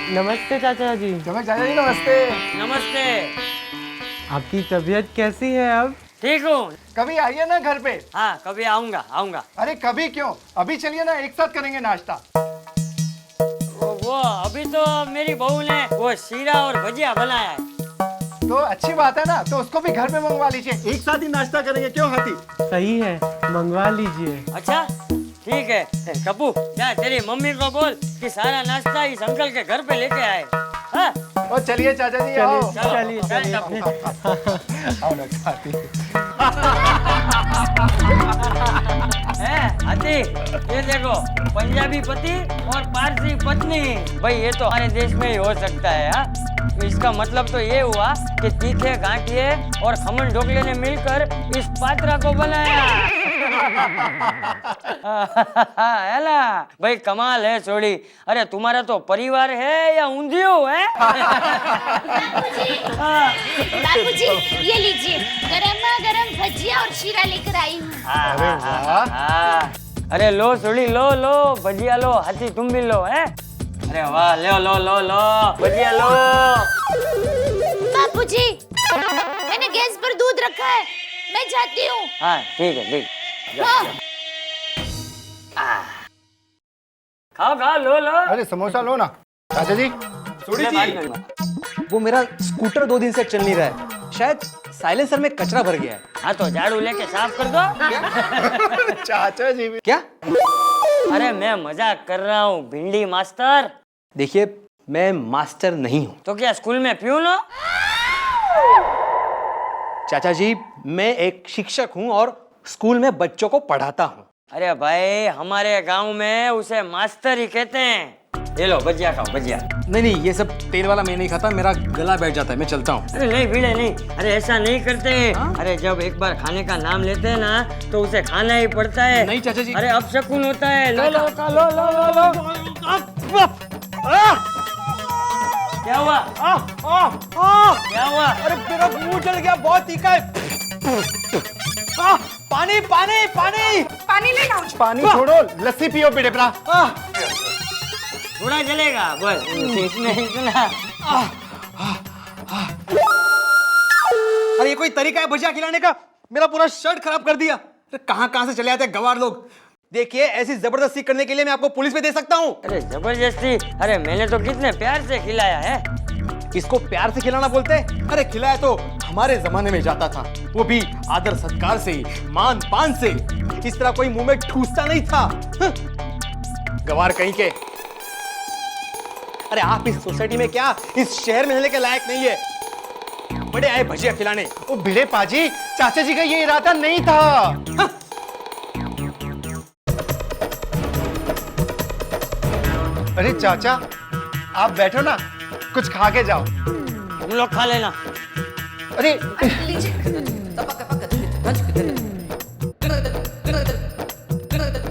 Namaste चाचा जी। चाचा जी नमस्ते। नमस्ते। आपकी तबीयत कैसी है अब? ठीक हूँ। कभी आइए ना घर पे। हाँ कभी आऊंगा। अरे कभी क्यों, अभी चलिए ना, एक साथ करेंगे नाश्ता। वो अभी तो मेरी बहू ने वो शीरा और भजिया बनाया है। तो अच्छी बात है ना, तो उसको भी घर में मंगवा लीजिए, एक साथ ही नाश्ता करेंगे। क्यों हाथी? सही है, मंगवा लीजिए। अच्छा ठीक है। टप्पू जा तेरी मम्मी को बोल कि सारा नाश्ता इस अंकल के घर पे लेके आए। हाँ? ओ चलिए चाचा जी आओ। चलिए। आओ ना हाथी। है हाथी, ये देखो पंजाबी पति और पारसी पत्नी। भाई ये तो हमारे देश में ही हो सकता है। हाँ, इसका मतलब तो ये हुआ कि तीखे गांठिए और खमन ढोकले ने मिलकर इस पात्रा को बनाया। है ना भाई, कमाल है छोड़ी। अरे तुम्हारा तो परिवार है या ऊंधियो है? बाबूजी ये लीजिए, गरमा गरम भजिया और शीरा लेकर आई हूँ। अरे वाह! अरे लो छोड़ी, लो लो भजिया लो, हाथी तुम भी लो है। अरे वाह, लो लो लो लो भजिया लो। बाबूजी मैंने गैस पर दूध रखा है, मैं जाती हूँ। हाँ ठीक है, ठीक। हाँ। खाओ खाओ, लो लो। अरे समोसा लो ना चाचा जी। सोडी जी, वो मेरा स्कूटर 2 दिन से चल नहीं रहा है, शायद साइलेंसर में कचरा भर गया है। हाँ तो झाड़ू लेके साफ कर दो। चाचा जी भी क्या? अरे मैं मजाक कर रहा हूँ भिंडी मास्टर। देखिए मैं मास्टर नहीं हूँ। तो क्या स्कूल में प्यून हो? चाचा जी मैं एक शिक्षक हूँ और स्कूल में बच्चों को पढ़ाता हूँ। अरे भाई हमारे गांव में उसे मास्टर ही कहते हैं। ये लो भजिया खाओ, भजिया। नहीं नहीं, ये सब तेल वाला मैं नहीं खाता, मेरा गला बैठ जाता है, मैं चलता हूँ। अरे नहीं भिड़े नहीं, अरे ऐसा नहीं करते। अरे जब एक बार खाने का नाम लेते हैं ना तो उसे खाना ही पड़ता है। नहीं चाचा जी। अरे अपशकुन होता है। लो लो खा लो लो लो लो। क्या हुआ? क्या हुआ? अरे मेरा मुंह जल गया, बहुत तीखा है। पानी पानी पानी पानी लेना। पानी छोड़ो, लस्सी पियो बेटा। थोड़ा जलेगा बस, इसमें इतना। अरे ये कोई तरीका है भजिया खिलाने का? मेरा पूरा शर्ट खराब कर दिया। अरे कहाँ से चले आते हैं गवार लोग। देखिए ऐसी जबरदस्ती करने के लिए मैं आपको पुलिस में दे सकता हूँ। अरे जबरदस्ती? अरे मैंने तो कितने प्यार से खिलाया है। इसको प्यार से खिलाना बोलते हैं? अरे खिलाया तो हमारे जमाने में जाता था, वो भी आदर सत्कार से, मान पान से। इस तरह कोई मुंह में ठूसता नहीं था। गवार कहीं के। अरे आप इस सोसाइटी में क्या, इस शहर में रहने के लायक नहीं है। बड़े आए भजिया खिलाने। ओ भिड़े पाजी, चाचा जी का ये इरादा नहीं था। अरे चाचा आप बैठो ना, कुछ खा के जाओ। तुम लोग खा लेना। अरे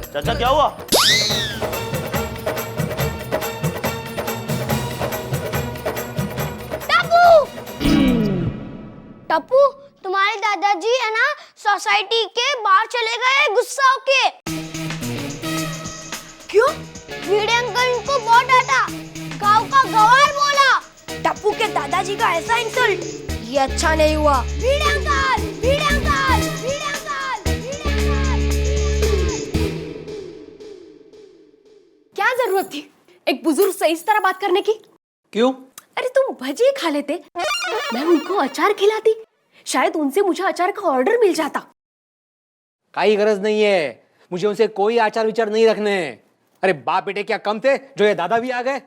चाचा क्या हुआ? टप्पू तुम्हारे दादाजी है ना सोसाइटी के बाहर चले गए गुस्सा होके। क्यों? भिड़े अंकल इनको बहुत डांटा, गांव का गवार बोला। टप्पू के दादाजी का ऐसा इंसल्ट, ये अच्छा नहीं हुआ। भिड़े अंकल, भिड़े अंकल, भिड़े अंकल, भिड़े अंकल। क्या जरूरत थी एक बुजुर्ग से इस तरह बात करने की? क्यों? अरे तुम भजिए खा लेते, मैं उनको अचार खिलाती, शायद उनसे मुझे अचार का ऑर्डर मिल जाता। कोई गरज नहीं है, मुझे उनसे कोई आचार विचार नहीं रखने। अरे बाप बेटे क्या कम थे जो ये दादा भी आ गए।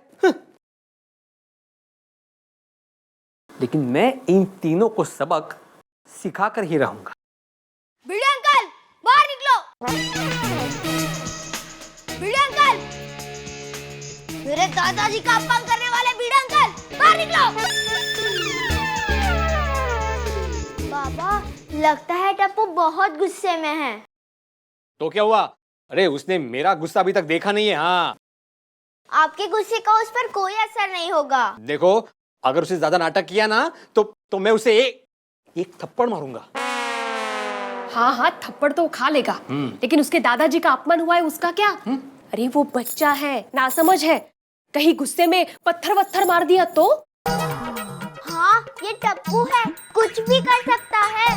लेकिन मैं इन तीनों को सबक सिखाकर ही रहूंगा। भिड़े अंकल बाहर निकलो। भिड़े अंकल, मेरे दादाजी का अपमान करने वाले भिड़े अंकल बाहर निकलो। बाबा लगता है टप्पू बहुत गुस्से में है। तो क्या हुआ? अरे उसने मेरा गुस्सा अभी तक देखा नहीं है। हाँ आपके गुस्से का उस पर कोई असर नहीं होगा। देखो अगर उसे ज्यादा नाटक किया ना तो मैं उसे एक थप्पड़ मारूंगा। हाँ हाँ थप्पड़ तो खा लेगा, लेकिन उसके दादाजी का अपमान हुआ है उसका क्या? अरे वो बच्चा है, नासमझ है, कहीं गुस्से में पत्थर वत्थर मार दिया तो? हाँ ये टप्पू है, कुछ भी कर सकता है।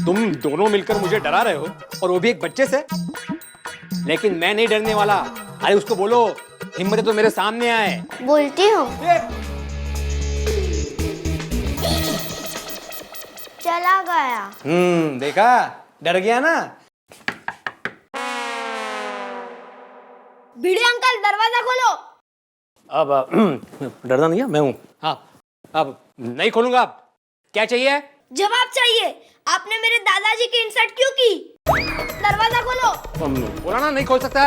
तुम दोनों मिलकर मुझे डरा रहे हो और वो भी एक बच्चे से। लेकिन मैं नहीं डरने वाला। अरे उसको बोलो हिम्मत है तो मेरे सामने आए। बोलती हूँ। चला गया। देखा, डर गया ना। भिड़े अंकल दरवाजा खोलो। अब डरना नहीं है, मैं हूँ। हाँ अब नहीं खोलूंगा। अब क्या चाहिए? जवाब चाहिए। आपने मेरे दादाजी की इंसल्ट क्यों की? दरवाजा खोलो। बोला ना नहीं खोल सकता।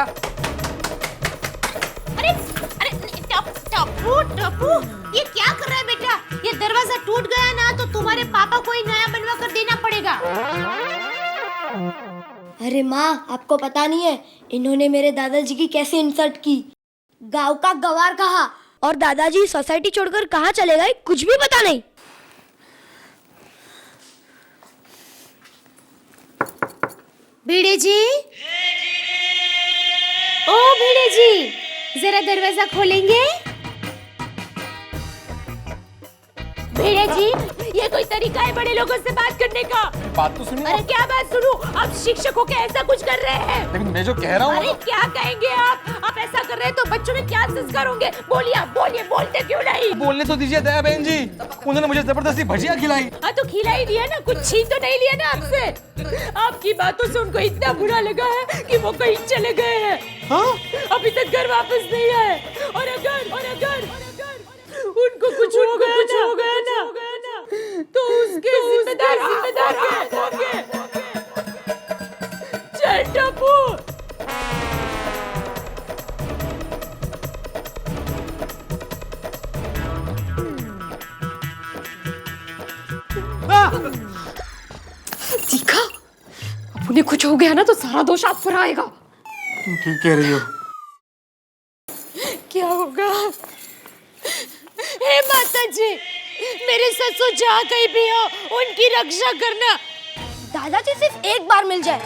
अरे अरे टप्पू टप्पू, ये क्या कर रहा है बेटा? ये दरवाजा टूट गया ना तो तुम्हारे पापा को ही नया बनवा कर देना पड़ेगा। अरे माँ, आपको पता नहीं है इन्होंने मेरे दादाजी की कैसे इंसल्ट की। गांव का गवार कहा और दादाजी सोसाइटी छोड़कर कहाँ चले गए कुछ भी पता नहीं। भिड़े जी, ओ भिड़े जी, जरा दरवाजा खोलेंगे? भिड़े जी, ये कोई तरीका है बड़े लोगों से बात करने का? बात तो सुनिए। अरे क्या बात सुनूं? आप शिक्षक होके ऐसा कुछ कर रहे हैं। लेकिन मैं जो कह रहा हूँ। अरे क्या कहेंगे आप ऐसा कर रहे हैं तो बच्चों में क्या संस्कार होंगे? बोलिए आप बोलिए, बोलते क्यों नहीं? बोलने तो दीजिए दया बहन जी, उन्होंने मुझे जबरदस्ती भजिया खिलाई। हाँ तो खिला ही दिया ना, कुछ छीन तो नहीं लिया ना आपसे। आपकी बातों से उनको इतना बुरा लगा है कि वो कहीं चले गए हैं। हाँ? अभी तक घर वापस नहीं आए। और अगर उनको कुछ हो गया ना तो उसके जिम्मेदार होंगे। चल टप्पू। देखा, अब उन्हें कुछ हो गया ना तो सारा दोष आप पर आएगा। तुम ठीक कह रही हो। क्या होगा? हे माता जी, मेरे ससुर जहाँ कहीं भी हो उनकी रक्षा करना। दादाजी सिर्फ एक बार मिल जाए।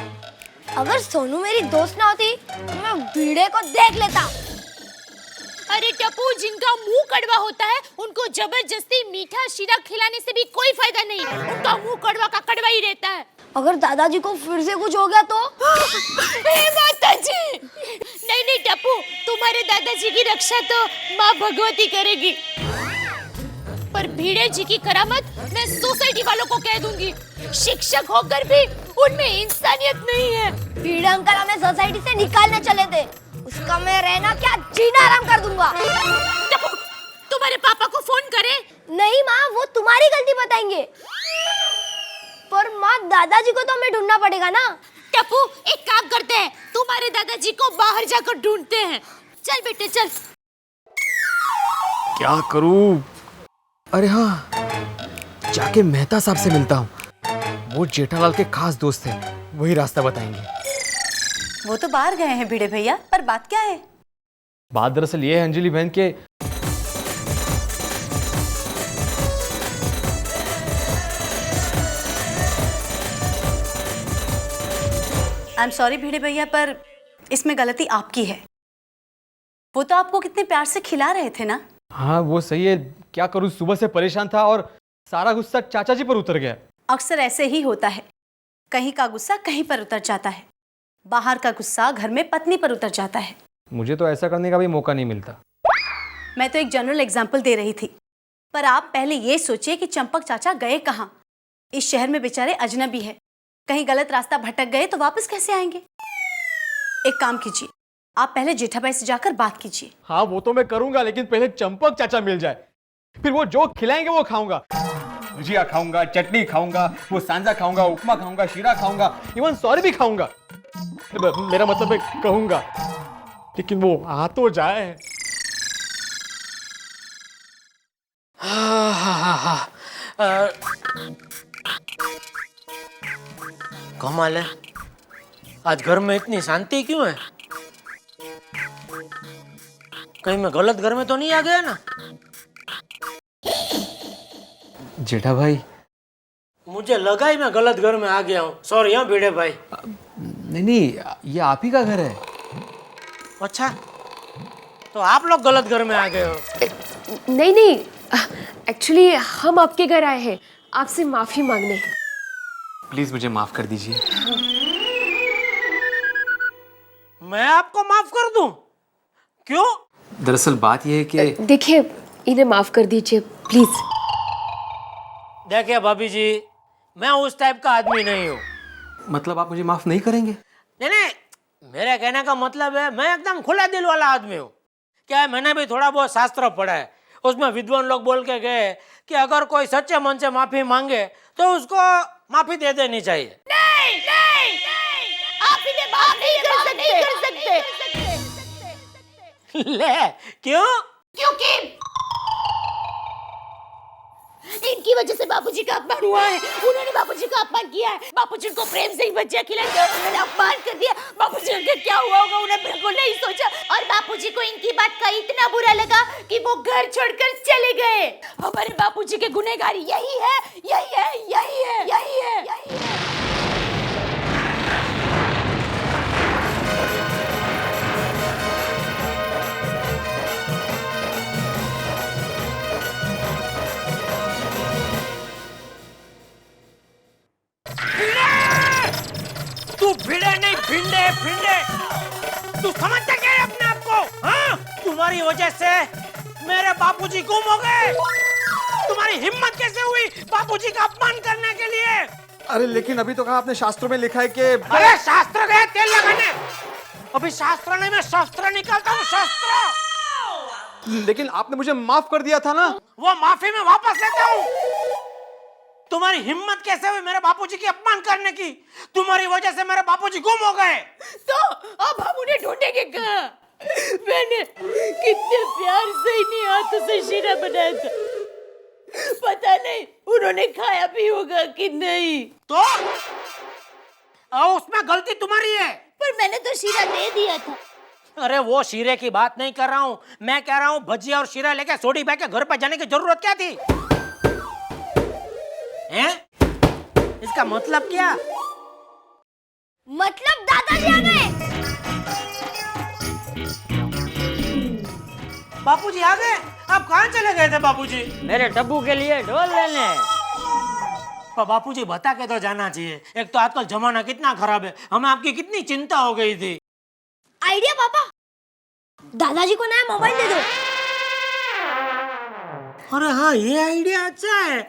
अगर सोनू मेरी दोस्त ना होती तो मैं भिड़े को देख लेता। अरे टप्पू, जिनका मुंह कड़वा होता है उनको जबरदस्ती मीठा शीरा खिलाने से भी कोई फायदा नहीं। उनका मुंह कड़वा का कड़वा ही रहता है। अगर दादाजी को फिर से कुछ हो गया तो? हे माता जी, नहीं टप्पू, तुम्हारे दादाजी की रक्षा तो माँ भगवती करेगी। पर भिड़े जी की करामत मैं सोसाइटी वालों को कह दूंगी। शिक्षक होकर भी उनमें इंसानियत नहीं है। भिड़े अंकल हमें सोसाइटी से निकालने चले थे, उसका मैं रहना क्या जीना आराम कर दूंगा। तुम्हारे पापा को फोन करें? नहीं माँ, वो तुम्हारी गलती बताएंगे। पर माँ, दादाजी को तो हमें ढूंढना पड़ेगा ना। टप्पू, एक काम करते हैं, तुम्हारे दादाजी को बाहर जाकर ढूंढते हैं। चल बेटे चल। क्या करूं? अरे हाँ, जाके मेहता साहब से मिलता हूँ। वो जेठालाल के खास दोस्त हैं, वही रास्ता बताएंगे। वो तो बाहर गए हैं भिड़े भैया, पर बात क्या है? बात दरअसल ये है अंजलि बहन के आई एम सॉरी भिड़े भैया, पर इसमें गलती आपकी है। वो तो आपको कितने प्यार से खिला रहे थे ना। हाँ वो सही है, क्या करूँ, सुबह से परेशान था और सारा गुस्सा चाचा जी पर उतर गया। अक्सर ऐसे ही होता है, कहीं का गुस्सा कहीं पर उतर जाता है। बाहर का गुस्सा घर में पत्नी पर उतर जाता है। मुझे तो ऐसा करने का भी मौका नहीं मिलता। मैं तो एक जनरल एग्जाम्पल दे रही थी, पर आप पहले ये सोचिए कि चंपक चाचा गए कहाँ। इस शहर में बेचारे अजनबी है, कहीं गलत रास्ता भटक गए तो वापस कैसे आएंगे। एक काम कीजिए, आप पहले जेठाबाई से जाकर बात कीजिए। हाँ वो तो मैं करूंगा, लेकिन पहले चंपक चाचा मिल जाए, फिर वो जो खिलाएंगे वो खाऊंगा। भुजिया खाऊंगा, चटनी खाऊंगा, वो सांजा खाऊंगा, उपमा खाऊंगा, शीरा खाऊंगा, इवन सॉरी भी खाऊंगा। मेरा मतलब है कहूंगा, लेकिन वो आ तो जाए। कमाल है, आज घर में इतनी शांति क्यों है? कहीं मैं गलत घर में तो नहीं आ गया ना? जेठा भाई, मुझे लगा ही मैं गलत घर में आ गया हूँ। सॉरी हाँ भिड़े भाई। नहीं, ये आप ही का घर है। अच्छा, तो आप लोग गलत घर में आ गए हो? नहीं, एक्चुअली हम आपके घर आए हैं आपसे माफी मांगने। प्लीज मुझे माफ कर दीजिए। मैं आपको माफ कर दूं? क्यों? दरअसल बात यह है कि देखिए, इन्हें माफ कर दीजिए प्लीज। देखिए भाभी जी, मैं उस टाइप का आदमी नहीं हूँ। मतलब आप मुझे माफ नहीं करेंगे? नहीं, मेरे कहने का मतलब है मैं एकदम खुला दिल वाला आदमी हूँ। क्या है, मैंने भी थोड़ा बहुत शास्त्र पढ़ा है उसमें विद्वान लोग बोल के गए कि अगर कोई सच्चे मन से माफी मांगे तो उसको माफी दे देनी चाहिए। नहीं नहीं नहीं, आप इन्हें माफ नहीं कर सकते। ले क्यों? क्योंकि इनकी वजह से बापूजी का अपमान हुआ है। उन्होंने बापूजी का अपमान किया है। बापूजी को प्रेम से ही बच्चा खिलाया और उन्होंने अपमान कर दिया। बापूजी का क्या हुआ होगा उन्हें बिल्कुल नहीं सोचा, और बापूजी को इनकी बात का इतना बुरा लगा कि वो घर छोड़कर चले गए। हमारे बापूजी के गुनहगार यही है, यही है, यही है, यही है, यही है। तू भिड़े नहीं, भिंडे भिंडे। तू समझता क्या है अपने आप को? हाँ? तुम्हारी वजह से मेरे बापूजी गुम हो गए। तुम्हारी हिम्मत कैसे हुई बापूजी का अपमान करने के लिए? अरे लेकिन अभी तो कहा आपने शास्त्रों में लिखा है कि अरे शास्त्र गए तेल लगाने। अभी शास्त्र नहीं, मैं शस्त्र निकालता हूँ, शस्त्र। लेकिन आपने मुझे माफ कर दिया था ना। वो माफी में वापस लेता हूँ। तुम्हारी हिम्मत कैसे हुई मेरे बापूजी की अपमान करने की? तुम्हारी वजह से मेरे बापूजी गुम हो गए। तो अब हम उन्हें ढूंढेंगे कहाँ? मैंने कितने प्यार से इन्हीं हाथों से शीरा बनाया था। पता नहीं उन्होंने खाया भी होगा कि नहीं। तो उसमें गलती तुम्हारी है। पर मैंने तो शीरा दे दिया था। अरे वो शीरे की बात नहीं कर रहा हूँ, मैं कह रहा हूँ भजिया और शीरा लेके सोडी भाई के घर पे जाने की जरूरत क्या थी? हैं? इसका मतलब क्या? मतलब दादाजी आ गए। बापूजी आ गए? आप कहाँ चले गए थे बापूजी? मेरे टब्बू के लिए ढोल लेने। पर बापूजी बता के तो जाना चाहिए। एक तो आजकल जमाना कितना खराब है, हमें आपकी कितनी चिंता हो गई थी। आइडिया पापा, दादाजी को नया मोबाइल दे दो। अरे हाँ, ये आइडिया अच्छा है।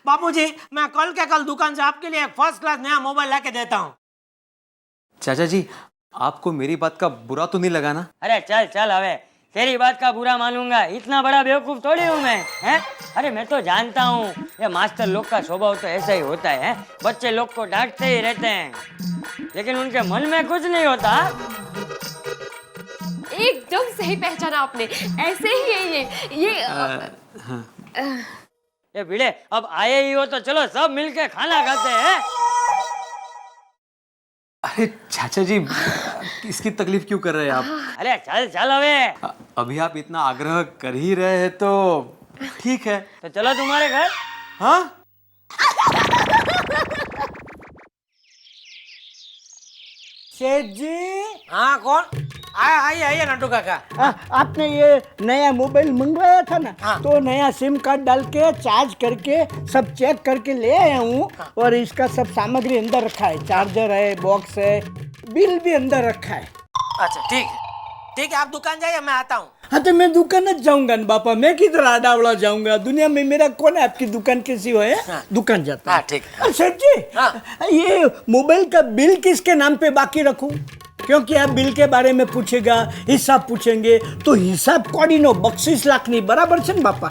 बापूजी मैं कल के कल दुकान से आपके लिए एक फर्स्ट क्लास नया मोबाइल लाके देता हूँ। चाचा जी, आपको मेरी बात का बुरा तो नहीं लगा ना? अरे चल चल, हवे तेरी बात का बुरा मानूंगा? इतना बड़ा बेवकूफ थोड़ी हूँ मैं, हैं? अरे मैं तो जानता हूँ ये मास्टर लोग का स्वभाव तो ऐसा ही होता है। बच्चे लोग को डांटते ही रहते हैं, लेकिन उनके मन में कुछ नहीं होता। एकदम सही पहचाना आपने, ऐसे ही है ये भिड़े, अब आए ही हो तो चलो सब मिलके खाना खाते हैं। अरे चाचा जी, इसकी तकलीफ क्यों कर रहे हैं आप? अरे चल चल हवे। अभी आप इतना आग्रह कर ही रहे हैं तो ठीक है। तो चलो तुम्हारे घर। हाँ? सेठ जी। हाँ कौन? आइए नट्टू काका। आपने ये नया मोबाइल मंगवाया था ना, तो नया सिम कार्ड डाल के चार्ज करके सब चेक करके ले आया हूँ। और इसका सब सामग्री अंदर रखा है, चार्जर है, बॉक्स है, बिल भी अंदर रखा है। अच्छा ठीक है, ठीक है, आप दुकान जाइए, मैं आता हूँ। हाँ तो मैं दुकान न जाऊंगा न बापा, मैं किधर आडावड़ा जाऊंगा? दुनिया में मेरा कौन है? आपकी दुकान कैसी हो है? हाँ। दुकान जाता। हाँ ठीक है। सेठ जी, ये मोबाइल का बिल किसके नाम पे बाकी रखूं? क्योंकि आप बिल के बारे में पूछेगा, हिसाब पूछेंगे, तो हिसाब कोडिनो 32 लाख नहीं बराबर है बापा।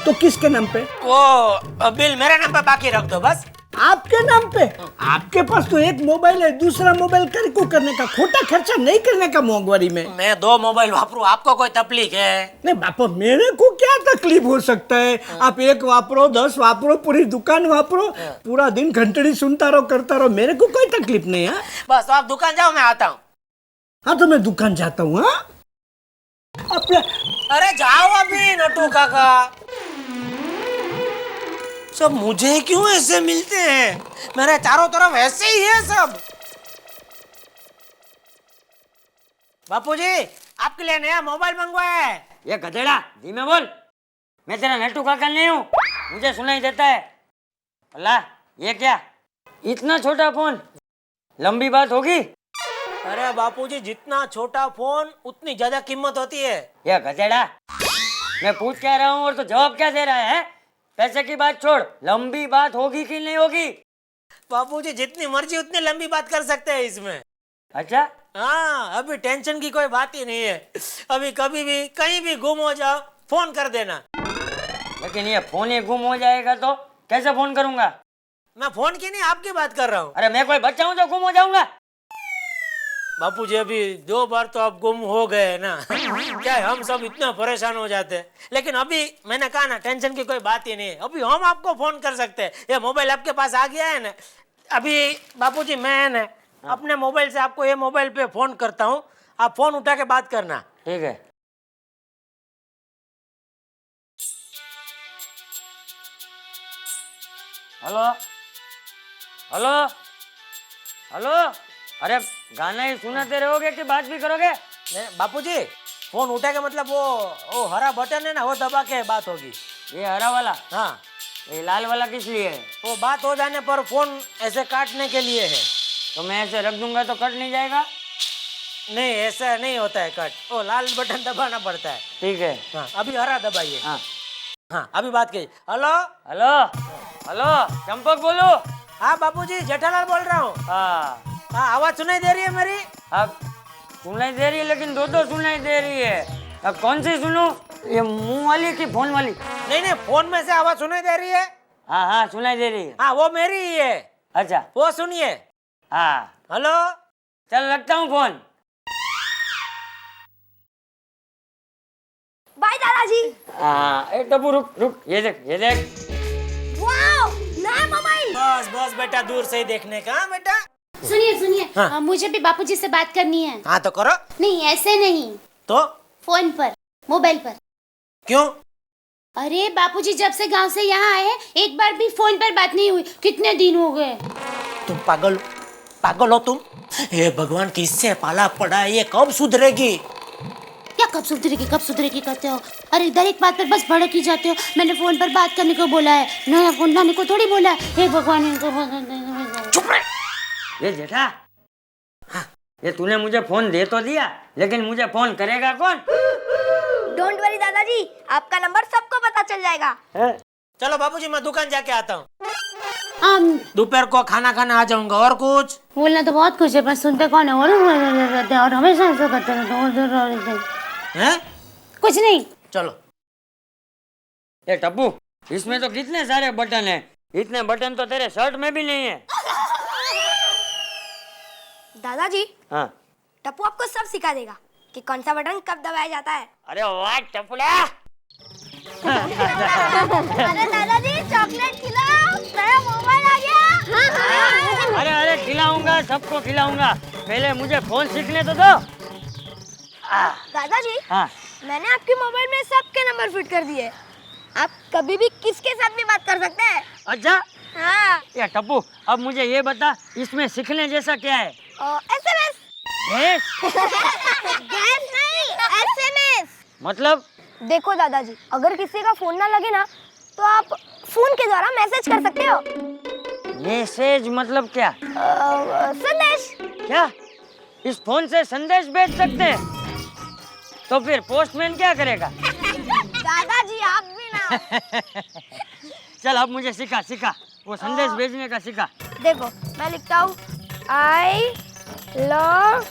तो किसके नाम पे? वो बिल मेरे नाम पे बाकी रख दो बस। आपके नाम पे? आपके पास तो एक मोबाइल है, दूसरा मोबाइल करने का खोटा खर्चा नहीं करने का मोंगवारी में। मैं 2 मोबाइल वापरूं, आपको कोई तकलीफ है? नहीं बापा, मेरे को क्या तकलीफ हो सकता है? आप 1 वापरो, 10 वापरो, पूरी दुकान वापरो, पूरा दिन घंटड़ी सुनता रहो, करता रहो, मेरे को कोई तकलीफ नहीं है। बस आप दुकान जाओ, मैं आता हूँ। हाँ तो मैं दुकान जाता हूँ। हाँ अरे जाओ अभी नट्टू काका। सब मुझे क्यों ऐसे मिलते हैं? मेरे चारों तरफ ऐसे ही है सब। बापूजी आपके लिए नया मोबाइल मंगवाया है। ये गधेड़ा, धीमे बोल, मैं तेरा नट्टू काका नहीं हूँ, मुझे सुनाई देता है। अल्लाह, ये क्या इतना छोटा फोन? लंबी बात होगी? अरे बापूजी, जितना छोटा फोन उतनी ज्यादा कीमत होती है। ये गधेड़ा, मैं पूछ क्या रहा हूँ और तो जवाब क्या दे रहा है? पैसे की बात छोड़, लंबी बात होगी कि नहीं होगी? बापूजी जितनी मर्जी उतनी लंबी बात कर सकते हैं इसमें। अच्छा हाँ, अभी टेंशन की कोई बात ही नहीं है। अभी कभी भी कहीं भी गुम हो जाओ, फोन कर देना। लेकिन ये फोन ही गुम हो जाएगा तो कैसे फोन करूंगा? मैं फोन की नहीं आपकी बात कर रहा हूँ। अरे मैं कोई बच्चा हूँ जो गुम हो जाऊंगा? बापूजी अभी 2 बार तो आप गुम हो गए ना। क्या है, हम सब इतना परेशान हो जाते हैं, लेकिन अभी मैंने कहा ना टेंशन की कोई बात ही नहीं है। अभी हम आपको फोन कर सकते हैं, ये मोबाइल आपके पास आ गया है ना। अभी बापूजी मैं ना अपने मोबाइल से आपको ये मोबाइल पे फोन करता हूँ, आप फोन उठा के बात करना। ठीक है। Hello hello hello. अरे गाना ही सुनाते रहोगे कि बात भी करोगे? बापूजी फोन उठा के मतलब वो हरा बटन है ना, वो दबा के बात होगी। ये हरा वाला? हाँ। ये लाल वाला किस लिए है? वो बात हो जाने पर फोन ऐसे काटने के लिए है। तो मैं ऐसे रख दूंगा तो कट नहीं जाएगा? नहीं ऐसा नहीं होता है कट, वो लाल बटन दबाना पड़ता है। ठीक है। हाँ अभी हरा दबाइए। हाँ अभी बात की। हेलो हेलो हेलो चंपक बोलो। हाँ बापूजी जेठालाल बोल रहा हूँ। हाँ आवाज सुनाई दे रही है मेरी? अब सुनाई दे रही है, लेकिन दो सुनाई दे रही है। अब कौन सी सुनूं? ये मुंह वाली कि फोन वाली? नहीं फोन में से आवाज सुनाई दे रही है। हाँ हाँ सुनाई दे रही है। हाँ वो मेरी ही है। अच्छा वो सुनिए। हाँ हेलो। चल रखता हूँ फोन। बाय दादाजी। हाँ ए टप्पू रुक ये देख। वाओ नया मोबाइल। बस बेटा दूर से ही देखने का बेटा। सुनिए हाँ। मुझे भी बापूजी से बात करनी है। हाँ तो करो। नहीं ऐसे नहीं तो फोन पर, मोबाइल पर। क्यों? अरे बापूजी जब से गांव से यहाँ आए हैं एक बार भी फोन पर बात नहीं हुई, कितने दिन हो गए। तुम पागल हो तुम। हे भगवान किससे पाला पड़ा है, ये कब सुधरेगी? क्या कब सुधरेगी कहते हो? अरे इधर एक बात पर बस भड़क ही जाते हो। मैंने फोन पर बात करने को बोला है, नया फोन लाने को थोड़ी बोला है। हे भगवान इनको चुप रहे। ये जेठा हाँ, ये तूने मुझे फोन दे तो दिया, लेकिन मुझे फोन करेगा कौन? डोंट वरी दादाजी, आपका नंबर सबको पता चल जाएगा। चलो बापूजी मैं दुकान जाके आता हूँ। दोपहर को खाना खाने आ जाऊंगा। और कुछ बोलना तो बहुत कुछ है पर सुनते कौन है? और हमेशा ऐसा करते हैं। कुछ नहीं। चलो। ये टप्पू इसमें तो कितने सारे बटन हैं, इतने बटन तो तेरे शर्ट में भी नहीं है। दादाजी हाँ टप्पू आपको सब सिखा देगा कि कौन सा बटन कब दबाया जाता है। अरे वाह टप्पूला। अरे दादाजी चॉकलेट खिलाओ, नया मोबाइल आ गया। अरे खिलाऊंगा, सबको खिलाऊंगा, पहले मुझे फोन सीखने तो दो। दादाजी हाँ मैंने आपके मोबाइल में सबके नंबर फिट कर दिए, आप कभी भी किसके साथ भी बात कर सकते हैं। अच्छा हाँ। ये टप्पू अब मुझे ये बता, इसमें सीखने जैसा क्या है? SMS। गैस नहीं, SMS। मतलब? देखो दादाजी अगर किसी का फोन ना लगे ना तो आप फोन के द्वारा मैसेज कर सकते हो। मैसेज मतलब क्या? संदेश। क्या इस फोन से संदेश भेज सकते हैं? तो फिर पोस्टमैन क्या करेगा? दादाजी आप भी ना। चल अब मुझे सिखा वो संदेश भेजने का सिखा। देखो मैं लिखता हूँ I love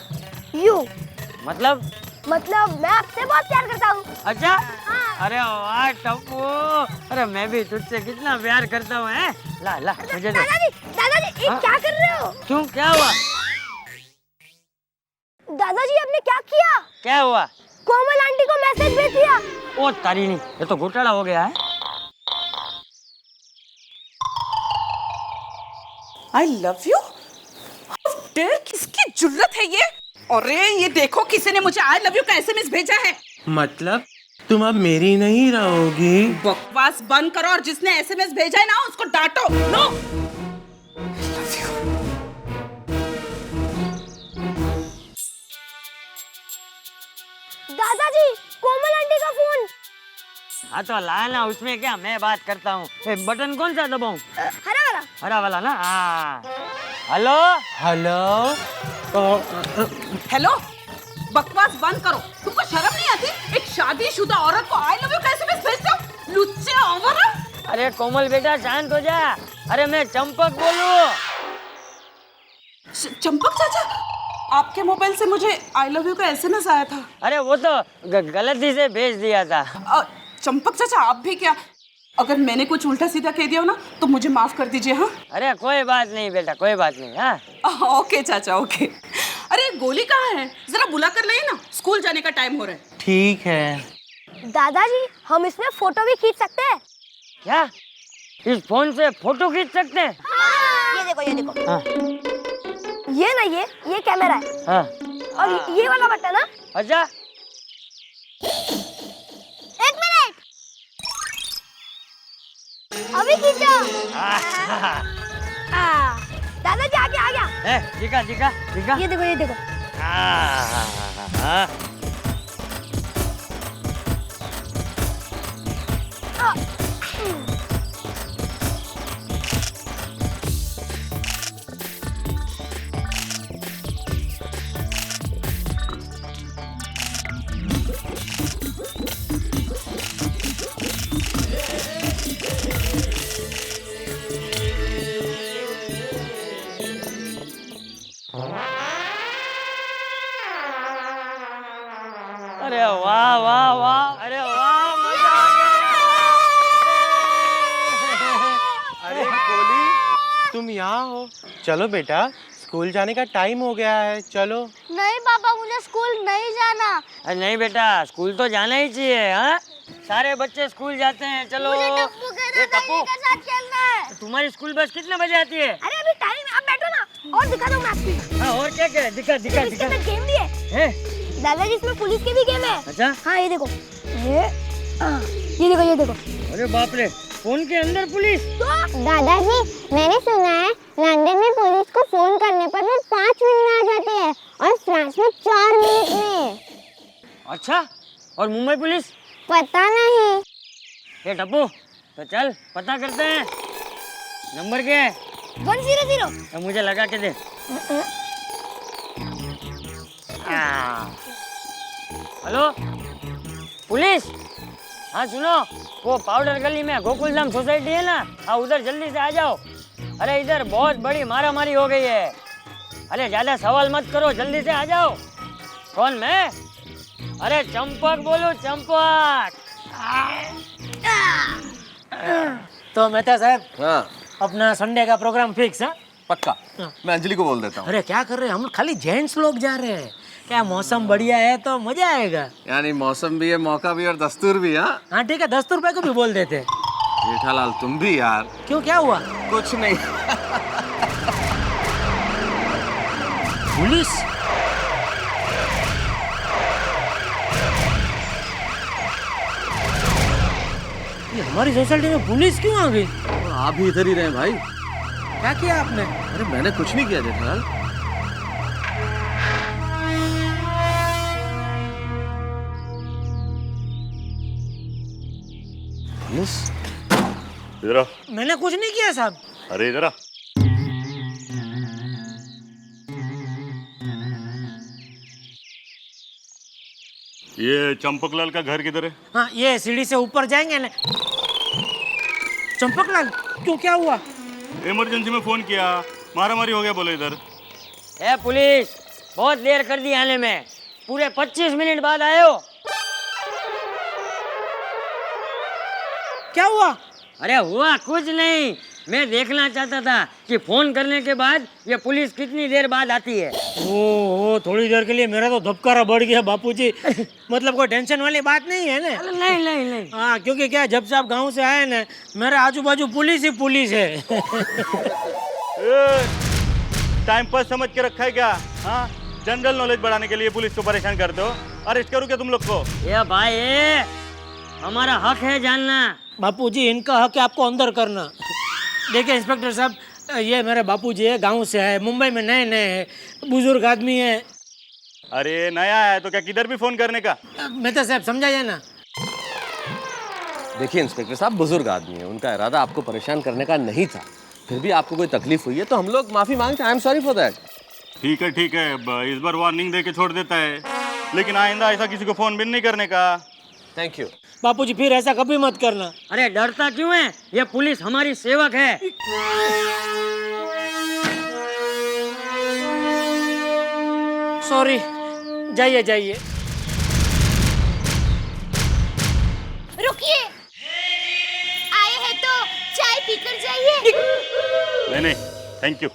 you। मतलब मैं आपसे बहुत प्यार करता हूँ। अच्छा हाँ। अरे वाह टप्पू, अरे मैं भी तुझसे कितना प्यार करता हूँ। ला मुझे दे। दादाजी ये क्या कर रहे हो? क्यों क्या हुआ? दादाजी आपने क्या किया? क्या हुआ? कोमल आंटी को मैसेज भेज दिया। ओ तारी नहीं, ये तो घोटाला हो गया है। I love you? किसकी जुर्रत है ये? अरे ये देखो किसी ने मुझे I love you का SMS भेजा है। मतलब तुम अब मेरी नहीं रहोगी? बकवास बंद करो और जिसने SMS भेजा है ना उसको डांटो। नो। दादाजी कोमल आंटी का फोन। हाँ तो लाना, उसमें क्या, मैं बात करता हूँ। बटन कौन सा दबाऊं? हरा वाला ना। हाँ हेलो हेलो बकवास बंद करो, तुमको शर्म नहीं आती? एक शादीशुदा औरत को I love you का SMS भेजते हो? लुच्चे आवारा। अरे कोमल बेटा शांत हो जा। अरे मैं चंपक बोलूं। चंपक चाचा आपके मोबाइल से मुझे I love you का SMS आया था। अरे वो तो गलती से भेज दिया था। चंपक चाचा आप भी क्या? अगर मैंने कुछ उल्टा सीधा कह दिया हो ना तो मुझे माफ कर दीजिए। हाँ अरे कोई बात नहीं बेटा, कोई बात नहीं। हाँ ओके चाचा ओके। अरे गोली कहाँ है, जरा बुला कर लाइए ना, स्कूल जाने का टाइम हो रहा है। ठीक है। दादाजी हम इसमें फोटो भी खींच सकते हैं क्या? इस फोन से फोटो खींच सकते हैं? ये देखो ये देखो। हाँ। ये ना ये कैमरा है। हाँ। और ये वाला बटन ना। अच्छा एक मिनट अभी खींचो। दादाजी आ गया। दिखा दिखा दिखा। ये देखो ये देखो। अरे वाह वाह वाह, अरे वाह मजा आ गया। अरे गोली तुम यहाँ हो? चलो बेटा स्कूल जाने का टाइम हो गया है, चलो। नहीं पापा मुझे स्कूल नहीं जाना। अरे नहीं बेटा, स्कूल तो जाना ही चाहिए। हाँ सारे बच्चे स्कूल जाते हैं, चलो। मुझे टप्पू के साथ खेलना है। तुम्हारी स्कूल बस कितने बजे आती है? अरे अभी टाइम है, आप बैठो ना और दिखा दो मैं आपको। हाँ और क्या क्या? दिखा दिखा दिखा। गेम भी है दादाजी, इसमें पुलिस के भी गेम है। अच्छा हाँ ये देखो ये देखो। अरे बाप रे, फोन के अंदर पुलिस? दादाजी मैंने सुना है लंदन में पुलिस को फोन करने पर वो 5 मिनट में आ जाती है और फ्रांस में 4 मिनट में। अच्छा, और मुंबई पुलिस? पता नहीं। ये टप्पू तो चल पता करते हैं। नंबर क्या है? 100। तो मुझे लगा के दे। Hello police? हाँ सुनो, वो पाउडर गली में गोकुलधाम सोसाइटी है ना, हाँ उधर जल्दी से आ जाओ। अरे इधर बहुत बड़ी मारामारी हो गई है। अरे ज्यादा सवाल मत करो, जल्दी से आ जाओ। कौन मैं? अरे चंपक बोलो, चंपक। तो मेहता साहब हाँ अपना संडे का प्रोग्राम फिक्स है? पक्का। मैं अंजलि को बोल देता हूँ। अरे क्या कर रहे हैं, हम खाली जेंट्स लोग जा रहे हैं। क्या मौसम बढ़िया है तो मजा आएगा। यानी मौसम भी है, मौका भी और दस्तूर भी। हाँ ठीक है, दस्तूर को भी बोल देते। जेठालाल तुम भी यार। क्यों, क्या हुआ? कुछ नहीं। पुलिस? ये हमारी सोसाइटी में पुलिस क्यों आ गई? आप भी इधर ही रहे भाई। क्या किया आपने? अरे मैंने कुछ नहीं किया जेठालाल। पुलिस? इधर आ। मैंने कुछ नहीं किया साहब। अरे इधर आ। ये चंपकलाल का घर किधर है? हाँ ये सीढ़ी से ऊपर जाएंगे ना। चंपकलाल क्यों, क्या हुआ? इमरजेंसी में फोन किया, मारामारी हो गया बोले इधर। ए पुलिस, बहुत देर कर दी आने में, पूरे 25 मिनट बाद आए हो। क्या हुआ? अरे हुआ कुछ नहीं, मैं देखना चाहता था कि फोन करने के बाद ये पुलिस कितनी देर बाद आती है। ओ थोड़ी देर के लिए मेरा तो धबकारा बढ़ गया बापूजी। मतलब कोई टेंशन वाली बात नहीं है ना? नहीं। हाँ क्योंकि क्या, जब से आप गांव से आए ना, मेरे आजू बाजू पुलिस ही पुलिस है। टाइम पास समझ के रखा है क्या? हाँ जनरल नॉलेज बढ़ाने के लिए पुलिस को परेशान करते हो। अरेस्ट करूँ क्या तुम लोग को? ये भाई हमारा हक है जानना। बापूजी इनका हक है आपको अंदर करना। देखिए इंस्पेक्टर साहब, ये मेरे बापूजी है, गांव से है, मुंबई में नए हैं, बुजुर्ग आदमी है। अरे नया है तो क्या किधर भी फोन करने का? मेहता साहब समझाइए ना। देखिए इंस्पेक्टर साहब, बुजुर्ग आदमी है, उनका इरादा आपको परेशान करने का नहीं था। फिर भी आपको कोई तकलीफ हुई है तो हम लोग माफी मांगते हैं। I am sorry for that. ठीक है इस बार वार्निंग दे के छोड़ देता है, लेकिन आइंदा ऐसा किसी को फोन भी नहीं करने का। Thank you. बापूजी फिर ऐसा कभी मत करना। अरे डरता क्यों है, ये पुलिस हमारी सेवक है। सॉरी, जाइए जाइए। रुकिए, आए स्पीकर चाहिए? नहीं नहीं, थैंक यू।